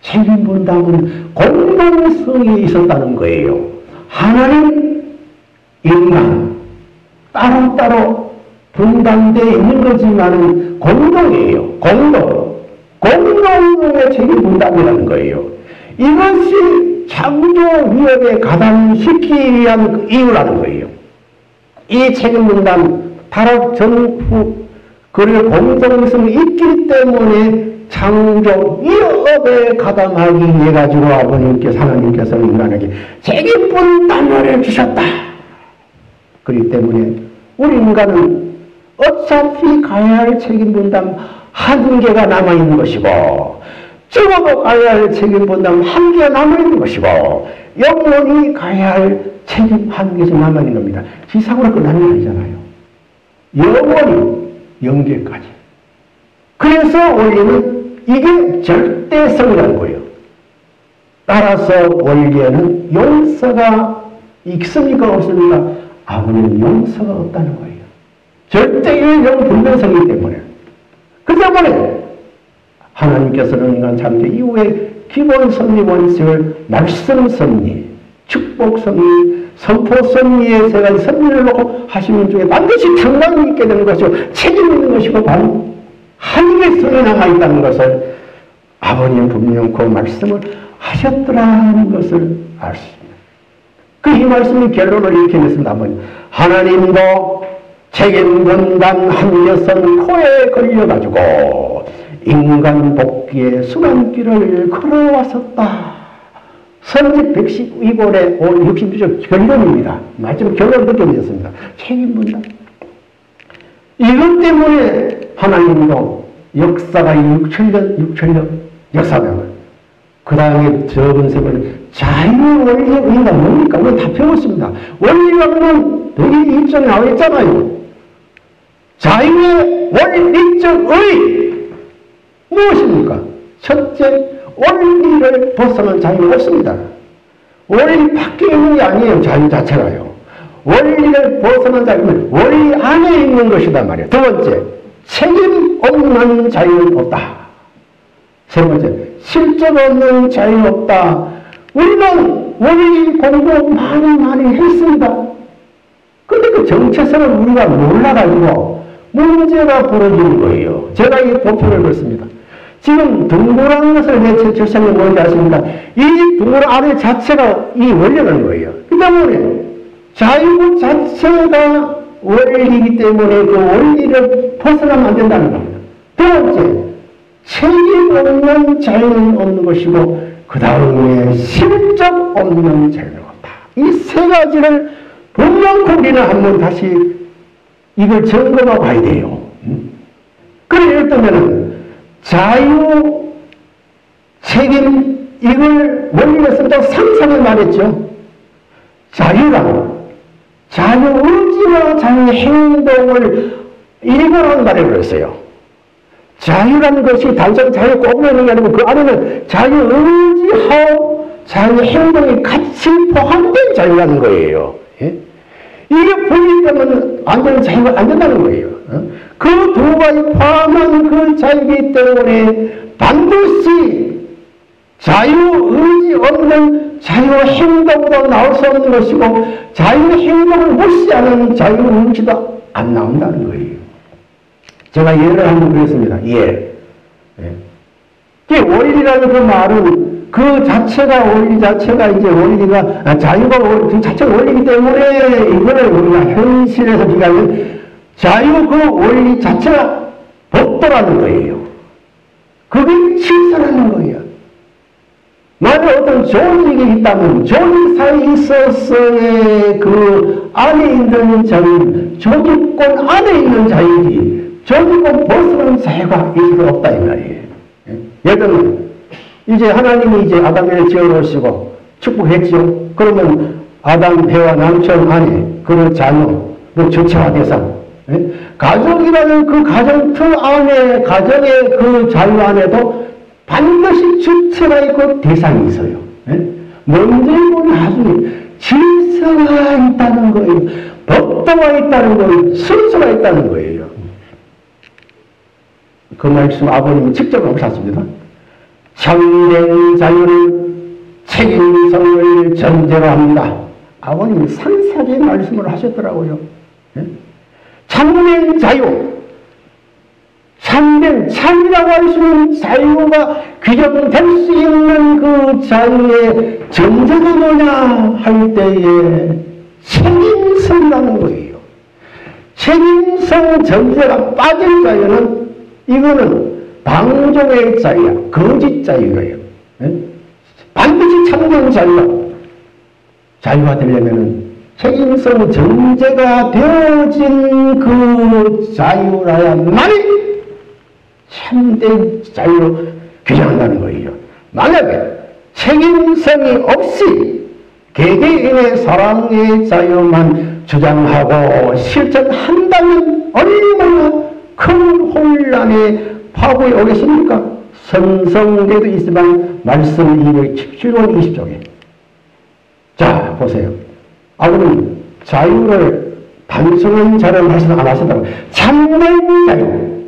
책임 분담은 공동성이 있었다는 거예요. 하나님, 인간, 따로따로 분담되어 있는 거지만 공동이에요. 공동의 책임 분담이라는 거예요. 이것이 창조 위협에 가담시키기 위한 그 이유라는 거예요. 이 책임 분담, 타락 전후, 그리고 공동성이 있기 때문에 창조 위협에 가담하기 위해 가지고 아버님께서, 하나님께서는 인간에게 책임 분담을 주셨다. 그렇기 때문에 우리 인간은 어차피 가야 할 책임 분담 한계가 남아있는 것이고, 죽어도 가야 할 책임 분담 한계가 남아있는 것이고, 영원히 가야 할 책임 한계가 남아있는 겁니다. 지상으로 끝나는 게 아니잖아요. 영원히 영계까지. 그래서 원리는 이게 절대성이라는 거예요. 따라서 원리에는 용서가 있습니까 없습니까? 아버지는 용서가 없다는 거예요. 절대의 영분별성이기 때문에. 그 때문에 하나님께서는 인간 창조 이후에 기본 섭리 원칙을 말씀 섭리, 축복 섭리, 선포 섭리의 세 가지 섭리를 놓고 하시는 중에 반드시 상관이 있게 되는 것이고 책임 있는 것이고 바로 하나님의 성이 남아있다는 것을 아버님 분명 그 말씀을 하셨더라는 것을 알 수 있습니다. 이 말씀의 결론을 이렇게 냈습니다. 아버님. 하나님도 책임 분담 한계선 코에 걸려가지고 인간 복귀의 수간길을 걸어왔었다. 선직 112권의 66조 결론입니다. 마지막 결론 그렇게 되었습니다. 책임 분담. 이것 때문에 하나님도 역사가 6천년 역사된 거예요. 그 다음에 적은 세번에 자유의 원리의 의의가 뭡니까? 우리 다 배웠습니다. 원리라고는 되게 입장에 나와 있잖아요. 자유의 원리적 의의 무엇입니까? 첫째, 원리를 벗어난 자유가 없습니다. 원리 밖에 있는 게 아니에요. 자유 자체가요. 원리를 벗어난 자유는 원리 안에 있는 것이다 말이에요. 두 번째, 책임 없는 자유는 없다. 세 번째, 실적 없는 자유 없다. 우리는 원리 공부 많이 했습니다. 근데 그 정체성을 우리가 몰라가지고 문제가 벌어지는 거예요. 제가 이 보표를 그렇습니다. 지금 둥그런 것을 내 절상에 뭔지 아십니까? 이 둥그런 아래 자체가 이 원리라는 거예요. 그 때문에 자유 자체가 원리이기 때문에 그 원리를 벗어나면 안 된다는 겁니다. 두 번째, 책임 없는 자유는 없는 것이고 그 다음에 실적 없는 자유는 없다. 이 세 가지를 분명히 우리는 한번 다시 이걸 점검하고 가야 돼요. 그래 예를 들면 자유, 책임 이걸 원리를 쓴다고 상상을 말했죠. 자유란 자유의지와 자유행동을 일본어로 말해버렸어요. 자유라는 것이 단순히 자유 꼽는 게 아니고 그 안에는 자유의지하고 자유행동이 같이 포함된 자유라는 거예요. 예? 이게 분리되면 완전 자유가 안 된다는 거예요. 그 두 가지 포함한 그 자유이기 때문에 반드시 자유의지 없는 자유행동도 나올 수 없는 것이고 자유행동을 무시하는 자유의지도 안 나온다는 거예요. 제가 예를 한번 드렸습니다. 원리라는 그 말은 그 자체가 원리 자체가 이제 원리가 자유가 그 자체가 원리이기 때문에 이거를 우리가 현실에서 비교하면 자유 그 원리 자체가 법도라는 거예요. 그게 실사라는 거예요. 만약 어떤 조직이 있다면 조직 사이에 있어서의 그 안에 있는 자유, 조직권 안에 있는 자유지 조직권 벗어난 자유가 있을 수 없다 이 말이에요. 예를 들면 이제 하나님이 이제 아담을 지어놓으시고 축복했죠. 그러면 아담, 배와 남편 안에 그 자녀, 그 주체화 대상, 가족이라는 그 가정 틀 안에 가정의 그 자유 안에도 반드시 주체가 있고 대상이 있어요. 먼저 보면 나중에 질서가 있다는 거예요. 법도가 있다는 거예요. 순서가 있다는 거예요. 그 말씀 아버님이 직접 하셨습니다. 참된 자유는 책임성을 전제로 합니다. 아버님이 상세하게 말씀을 하셨더라고요. 참된 자유, 참이라고 할 수 있는 자유가 규정될 수 있는 그 자유의 전제가 뭐냐 할 때에 책임성이라는 거예요. 책임성 전제가 빠진 자유는 이거는 방종의 자유야, 거짓 자유예요. 반드시 참된 자유가 되려면은 책임성 전제가 되어진 그 자유라야만이 참된 자유로 규정한다는 거예요. 만약에 책임성이 없이 개개인의 사랑의 자유만 주장하고 실천한다면 얼마나 큰 혼란의 파고에 오겠습니까? 선성대도 있지만 말씀 217권 20쪽에 자 보세요. 아버님 자유를 단순한 자유를 안 하신다고 참된 자유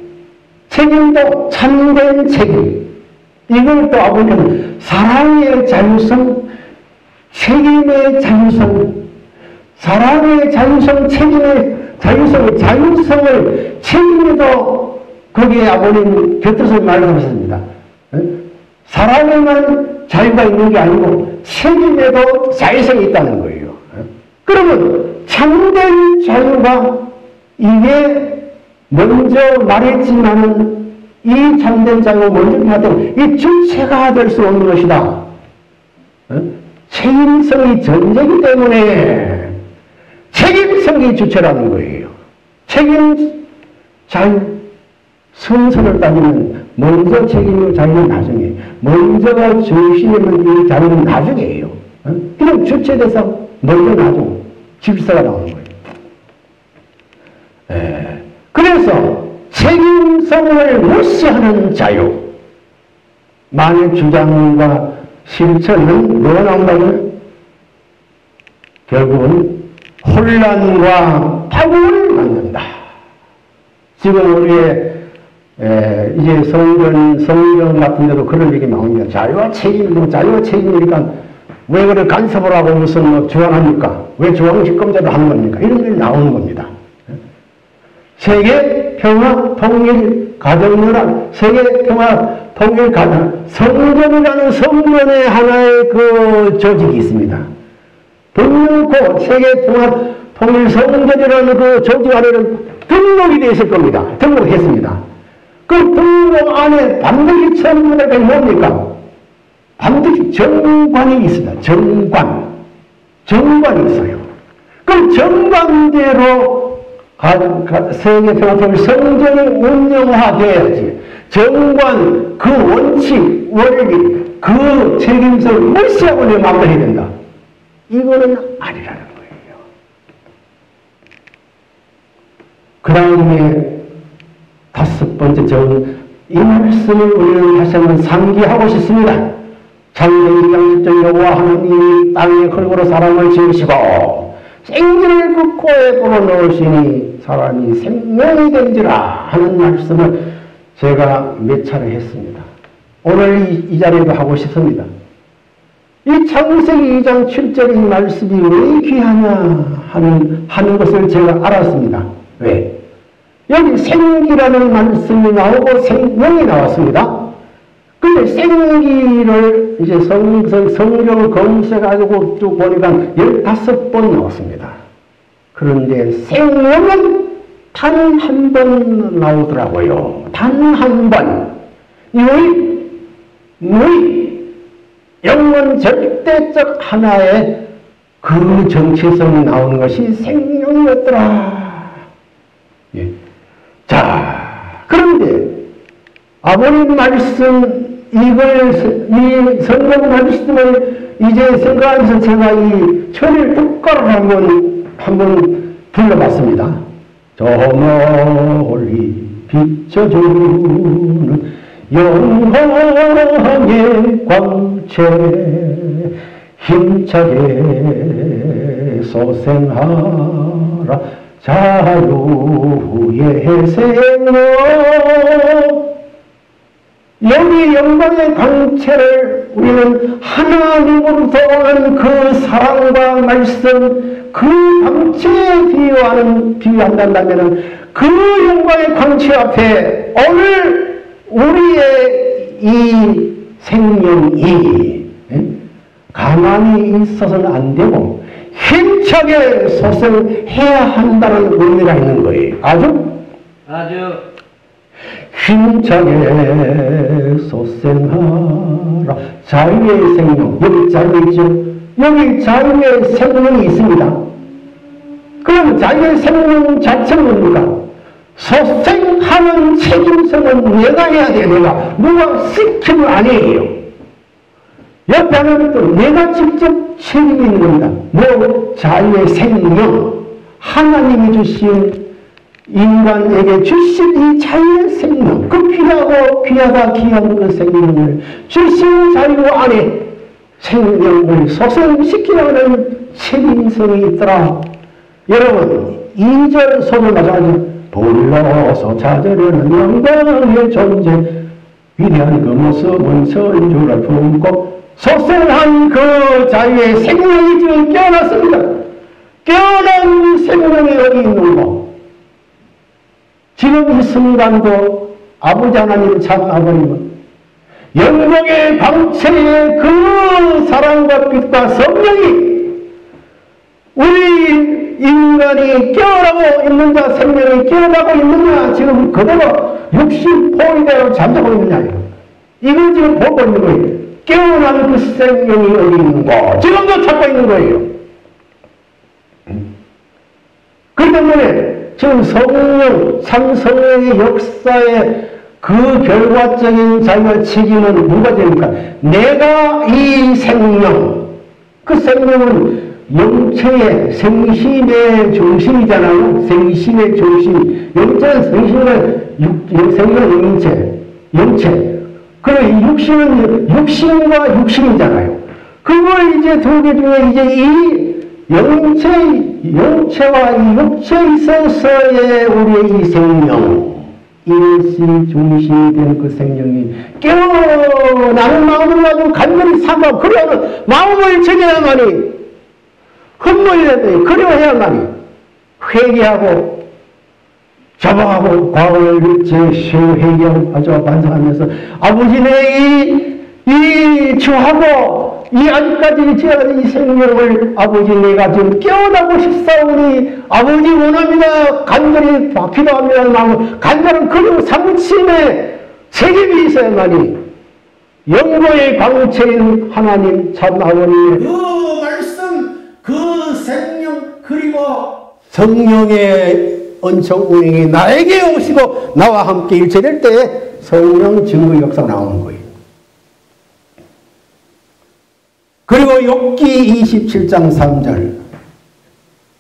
책임도 참된 책임 이걸 또 아버님께서 사랑의 자유성 책임의 자유성 사랑의 자유성 책임의 자유성을 책임에도 거기에 아버님 곁들여서 말씀하셨습니다. 사랑에만 자유가 있는 게 아니고 책임에도 자유성이 있다는 거예요. 그러면 참된 자유가 이게 먼저 말했지만은 이 참된 자유가 먼저 말했다면 이 주체가 될 수 없는 것이다. 책임성이 전제이기 때문에 책임성이 주체라는 거예요. 책임 자유 순서를 따지면 먼저 책임이고 자유는 나중에 먼저가 중심이면 이 자유는 나중에예요. 그럼 주체 대상 먼저 나중 질서가 나오는 거예요. 그래서 책임성을 무시하는 자유 만의 주장과 실천은 뭐가 나온다고요? 결국은 혼란과 파국을 만든다. 지금 우리의 이제 성경 같은 데도 그런 얘기 나옵니다. 자유와 책임, 자유와 책임이니까 왜 그래 간섭을 하고 무슨 뭐 주관합니까? 왜 중앙집권자도 하는 겁니까? 이런 일이 나오는 겁니다. 세계 평화 통일 가정연합, 세계 평화 통일 가정, 성전이라는 성전의 하나의 그 조직이 있습니다. 등록고 세계 평화 통일 성전이라는 그 조직 안에는 등록이 되어 있을 겁니다. 등록했습니다. 그 등록 안에 반드시 처음 들어갈 게 뭡니까? 반드시 정관이 있습니다. 정관이 있어요. 그럼 정관대로 세계 평화통일 성전이 운영화되어야지. 정관, 그 원칙, 원리, 그 책임성을 무시하고 내 마음대로 해야 된다. 이거는 아니라는 거예요. 그 다음에 다섯 번째 이 말씀을 우리는 다시 한번 상기하고 싶습니다. 창세기 2장 10절 여호와 하나님이 땅에 흙으로 사람을 지으시고 생기를 그 코에 불어넣으시니 사람이 생명이 된지라 하는 말씀을 제가 몇 차례 했습니다. 오늘 이 자리에도 하고 싶습니다. 이 창세기 2장 7절 이 말씀이 왜 귀하냐 하는 것을 제가 알았습니다. 왜? 여기 생기라는 말씀이 나오고 생명이 나왔습니다. 근데 생기를 이제 성경을 검색해가지고 쭉 보니까 15번 나왔습니다. 그런데 생명은 단 한 번 나오더라고요. 단 한 번. 영원 절대적 하나의 그 정체성이 나오는 것이 생명이었더라. 예. 자, 그런데 아버님 말씀 이 성경 말씀을 이제 생각하면서 제가 이 철일 국가를 한번 불러봤습니다. 저 멀리 비춰주는 영광의 광채 힘차게 소생하라 자유의 생명. 여기 영광의 광채를 우리는 하나님으로부터 오는 그 사랑과 말씀, 그 광채에 비유한다면 그 영광의 광채 앞에 오늘 우리의 이 생명이 가만히 있어서는 안 되고 힘차게 소생해야 한다는 의미가 있는 거예요. 아주 힘차게 소생하라. 자유의 생명. 여기 자유 있죠? 여기 자유의 생명이 있습니다. 그럼 자기의 생명 자체는 뭡니까? 소생하는 책임성은 내가 해야 돼. 내가 누가 시키면 아니에요. 옆에 하나는 또 내가 직접 책임이 있는 겁니다. 뭐 자유의 생명, 하나님이 주신 인간에게 주신 이 자유의 생명, 그 귀하고 귀하다 귀한 그 생명을 주신 자유 안에 생명을 소생시키려는 책임성이 있더라. 여러분 2절 소설 마찬가지 불러서 찾으려는 영광의 존재 위대한 그 모습은 선주를 품고 소생한 그 자유의 생명이 지금 깨어났습니다. 깨어난 생명이 어디 있는고? 지금 이 순간도 아버지 하나님 참 아버님은 영광의 광채의 그 사랑과 빛과 성령이 우리 인간이 깨어나고 있느냐 생명이 깨어나고 있느냐 지금 그대로 60포인대로 잠자고 있느냐 이걸 지금 보고 있는 거예요. 깨어난 그 생명이 어디 있는 거 지금도 찾고 있는 거예요. 그렇기 때문에 지금 성령, 참성령의 역사의 그 결과적인 자유와 책임은 누가 됩니까? 내가 이 생명, 그 생명은 영체의 생신의 중심이잖아요. 생신의 중심. 영체는 생명은 영체. 그리고 육신은 육신과 육신이잖아요. 그걸 이제 두 개 중에 이제 이 영체와 이 육체에 있어서의 우리의 이 생명, 이것이 중심이 된 그 생명이 깨어나는 마음을 가지고 간절히 사모하고 그래야 마음을 정해야만이 흠모해야만이 그려야만이 회개하고 자복하고 과거를 제시하고 회개하고 가져와 반성하면서 아버지 내 이 주하고 이 아직까지 지어진 이 생명을 아버지 내가 지금 깨어나고 싶사오니 아버지 원합니다. 간절히 기도합니다. 마음 간절한 그리고 사무침에 책임이 있어야만이 영광의 광채인 하나님 참 아버님의 그 말씀 그 생명 그리고 성령의 은총 운행이 나에게 오시고 나와 함께 일체될 때에 성령 증거 역사가 나오는 거예요. 그리고 욥기 27장 3절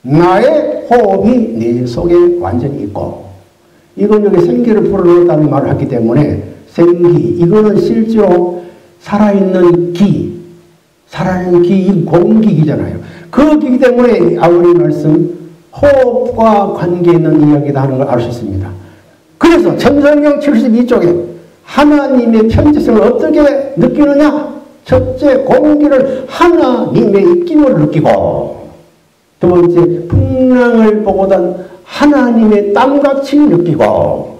나의 호흡이 내 속에 완전히 있고 이건 여기 생기를 불어넣었다는 말을 했기 때문에 생기 이거는 실제로 살아있는 기 살아있는 기 이 공기기잖아요. 그 기기 때문에 아버님 말씀 호흡과 관계 있는 이야기다 하는 걸 알 수 있습니다. 그래서 천성경 72쪽에 하나님의 편지성을 어떻게 느끼느냐? 첫째, 공기를 하나님의 입김으로 느끼고 두 번째, 풍랑을 보고던 하나님의 땀같이 느끼고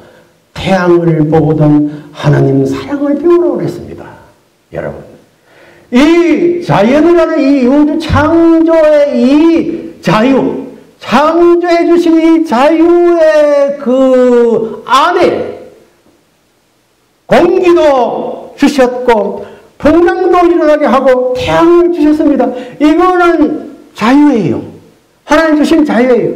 태양을 보고던 하나님 사랑을 배우라고 했습니다. 여러분, 이 자연이라는 이 우주 창조의 이 자유, 창조해 주신 이 자유의 그 안에 공기도 주셨고 풍랑도 일어나게 하고 태양을 주셨습니다. 이거는 자유예요. 하나님 주신 자유예요.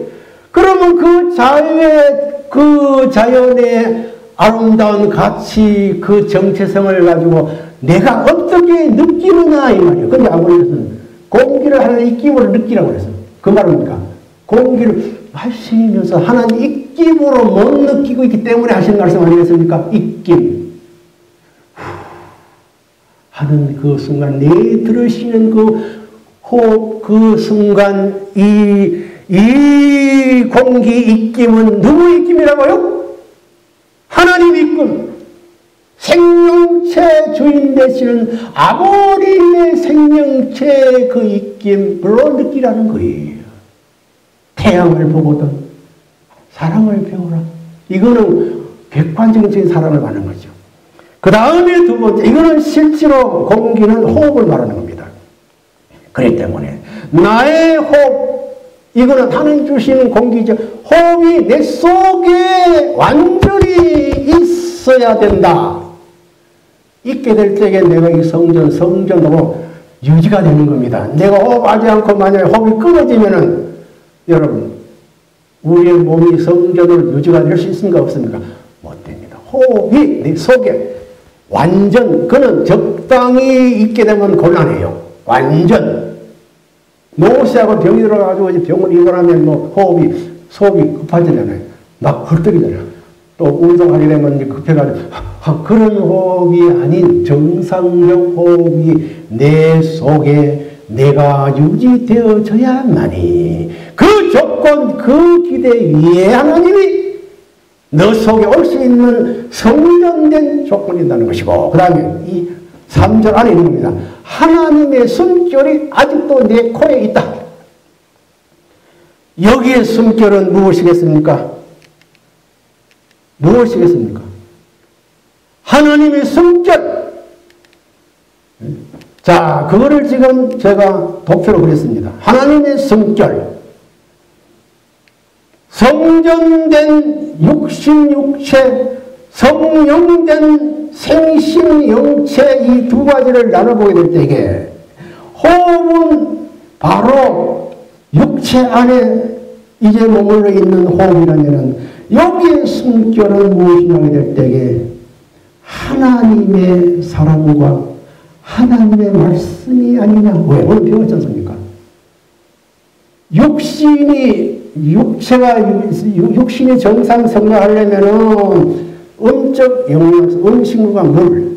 그러면 그 자유의 그 자연의 아름다운 가치 그 정체성을 가지고 내가 어떻게 느끼느냐 이 말이에요. 근데 아버지는 공기를 하나님 입김으로 느끼라고 그랬어요. 그 말은 뭡니까? 공기를 마시면서 하나님 입김으로 못 느끼고 있기 때문에 하시는 말씀 아니겠습니까? 입김. 하는 그 순간 내 들으시는 그 호흡 그 순간 이 공기 입김은 누구 입김이라고요? 하나님 입김. 생명체 주인 되시는 아버님의 생명체 그 입김으로 느끼라는 거예요. 태양을 보거든 사랑을 배우라. 이거는 객관적인 사랑을 말하는 거죠. 그 다음에 두 번째, 이거는 실제로 공기는 호흡을 말하는 겁니다. 그렇기 때문에 나의 호흡, 이거는 하나님 주시는 공기죠. 호흡이 내 속에 완전히 있어야 된다. 있게 될 때에 내가 이 성전으로 유지가 되는 겁니다. 내가 호흡하지 않고 만약에 호흡이 끊어지면은 여러분 우리의 몸이 성전으로 유지가 될 수 있습니까? 없습니까? 못 됩니다. 호흡이 내 속에 완전, 그는 적당히 있게 되면 곤란해요. 완전. 노쇠하고 병이 들어가지고 이제 병을 입원하면 뭐 소흡이 급해지잖아요. 막 헐떡이잖아요. 또 운동하게 되면 이제 급해가지고, 그런 호흡이 아닌 정상적 호흡이 내 속에 내가 유지되어져야만이 그 조건, 그 기대 위에 하나님이 너 속에 올 수 있는 성전된 조건이 있다는 것이고, 그 다음에 이 3절 안에 있는 겁니다. 하나님의 숨결이 아직도 내 코에 있다. 여기에 숨결은 무엇이겠습니까? 무엇이겠습니까? 하나님의 숨결. 자, 그거를 지금 제가 도표로 그렸습니다. 하나님의 숨결. 성전된 육신, 육체, 성령된 생신, 영체, 이 두 가지를 나눠보게 될 때에 호흡은 바로 육체 안에 이제 머물러 있는 호흡이라면 여기에 숨결은 무엇이냐게 될 때에 하나님의 사랑과 하나님의 말씀이 아니냐. 왜? 오늘 배웠지 않습니까? 육신이 정상 성장하려면은 음적 영양소, 음식물과 물,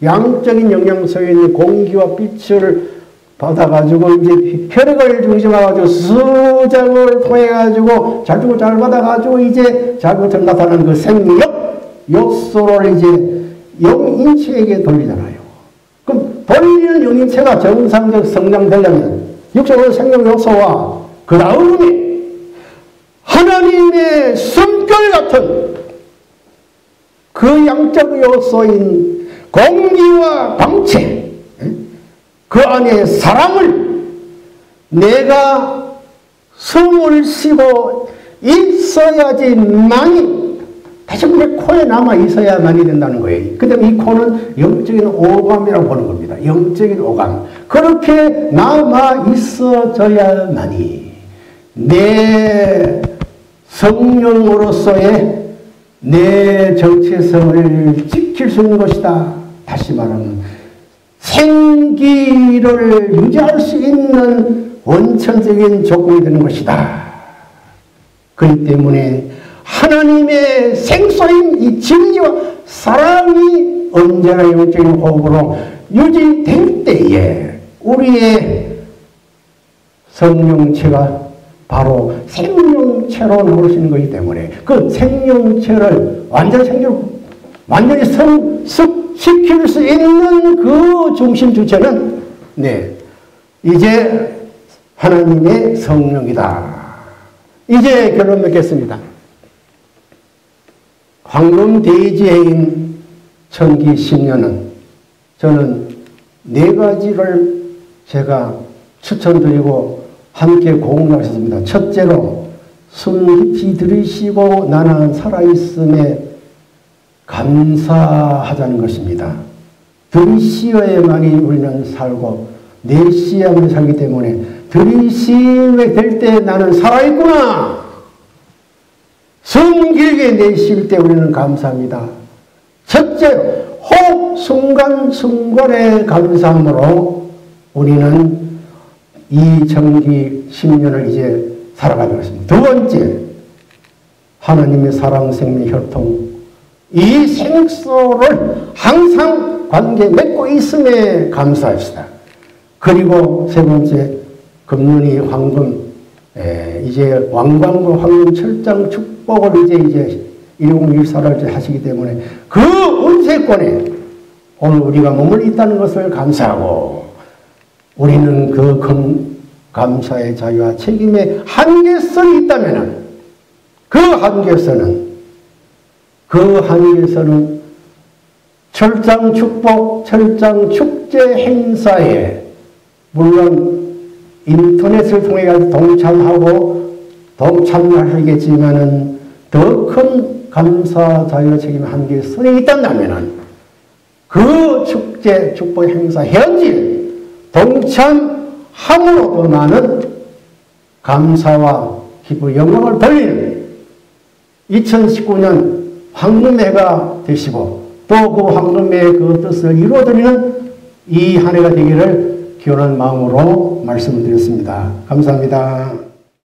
양적인 영양소에 있는 공기와 빛을 받아가지고 이제 혈액을 중심해가지고 수작을 통해가지고 자극을 잘 받아가지고 이제 자극을 나타나는 그 생력 요소를 이제 영인체에게 돌리잖아요. 그럼 돌리는 영인체가 정상적 성장되려면 육적으로 생명 요소와 그 다음에 하나님의 숨결 같은 그 양적 요소인 공기와 광채, 그 안에 사랑을 내가 숨을 쉬고 있어야지만이 다시 내 코에 남아 있어야만이 된다는 거예요. 그 때문에 이 코는 영적인 오감이라고 보는 겁니다. 영적인 오감. 그렇게 남아 있어져야만이 내 성령으로서의 내 정체성을 지킬 수 있는 것이다. 다시 말하면 생기를 유지할 수 있는 원천적인 조건이 되는 것이다. 그렇기 때문에 하나님의 생소인 이 진리와 사랑이 언제나 영적인 호흡으로 유지될 때에 우리의 성령체가 바로 생명체로 나오시는 것이기 때문에 그 생명체를 완전히 성숙시킬 수 있는 그 중심 주체는 이제 하나님의 성령이다. 이제 결론 맺겠습니다. 황금대지해인 천기 10년은 저는 4가지를 제가 추천드리고 함께 공유하셨습니다. 첫째로 숨 깊이 들이쉬고 나는 살아있음에 감사하자는 것입니다. 들이쉬어야만이 우리는 살고 내쉬어야만 살기 때문에 들이쉬게 될 때 나는 살아있구나. 숨 길게 내쉴 때 우리는 감사합니다. 첫째로 호흡 순간순간의 감사함으로 우리는 이 정기 10년을 이제 살아가고 있습니다. 두 번째, 하나님의 사랑, 생명, 혈통. 이 생소를 항상 관계 맺고 있음에 감사합시다. 그리고 세 번째, 금년이 황금, 이제 왕관과 황금 철장 축복을 이제 1014를 하시기 때문에 그 운세권에 오늘 우리가 머물러 있다는 것을 감사하고 우리는 그 감사의 자유와 책임의 한계선이 있다면 그 한계선은 철장 축복, 철장 축제 행사에 물론 인터넷을 통해 동참하겠지만은 더 큰 감사 자유와 책임의 한계선이 있다면 그 축제 축복 행사 현지에 동참함으로 더 많은 감사와 기쁨, 영광을 돌리는 2019년 황금해가 되시고 또 그 황금해의 그 뜻을 이루어드리는 이 한 해가 되기를 기원하는 마음으로 말씀을 드렸습니다. 감사합니다.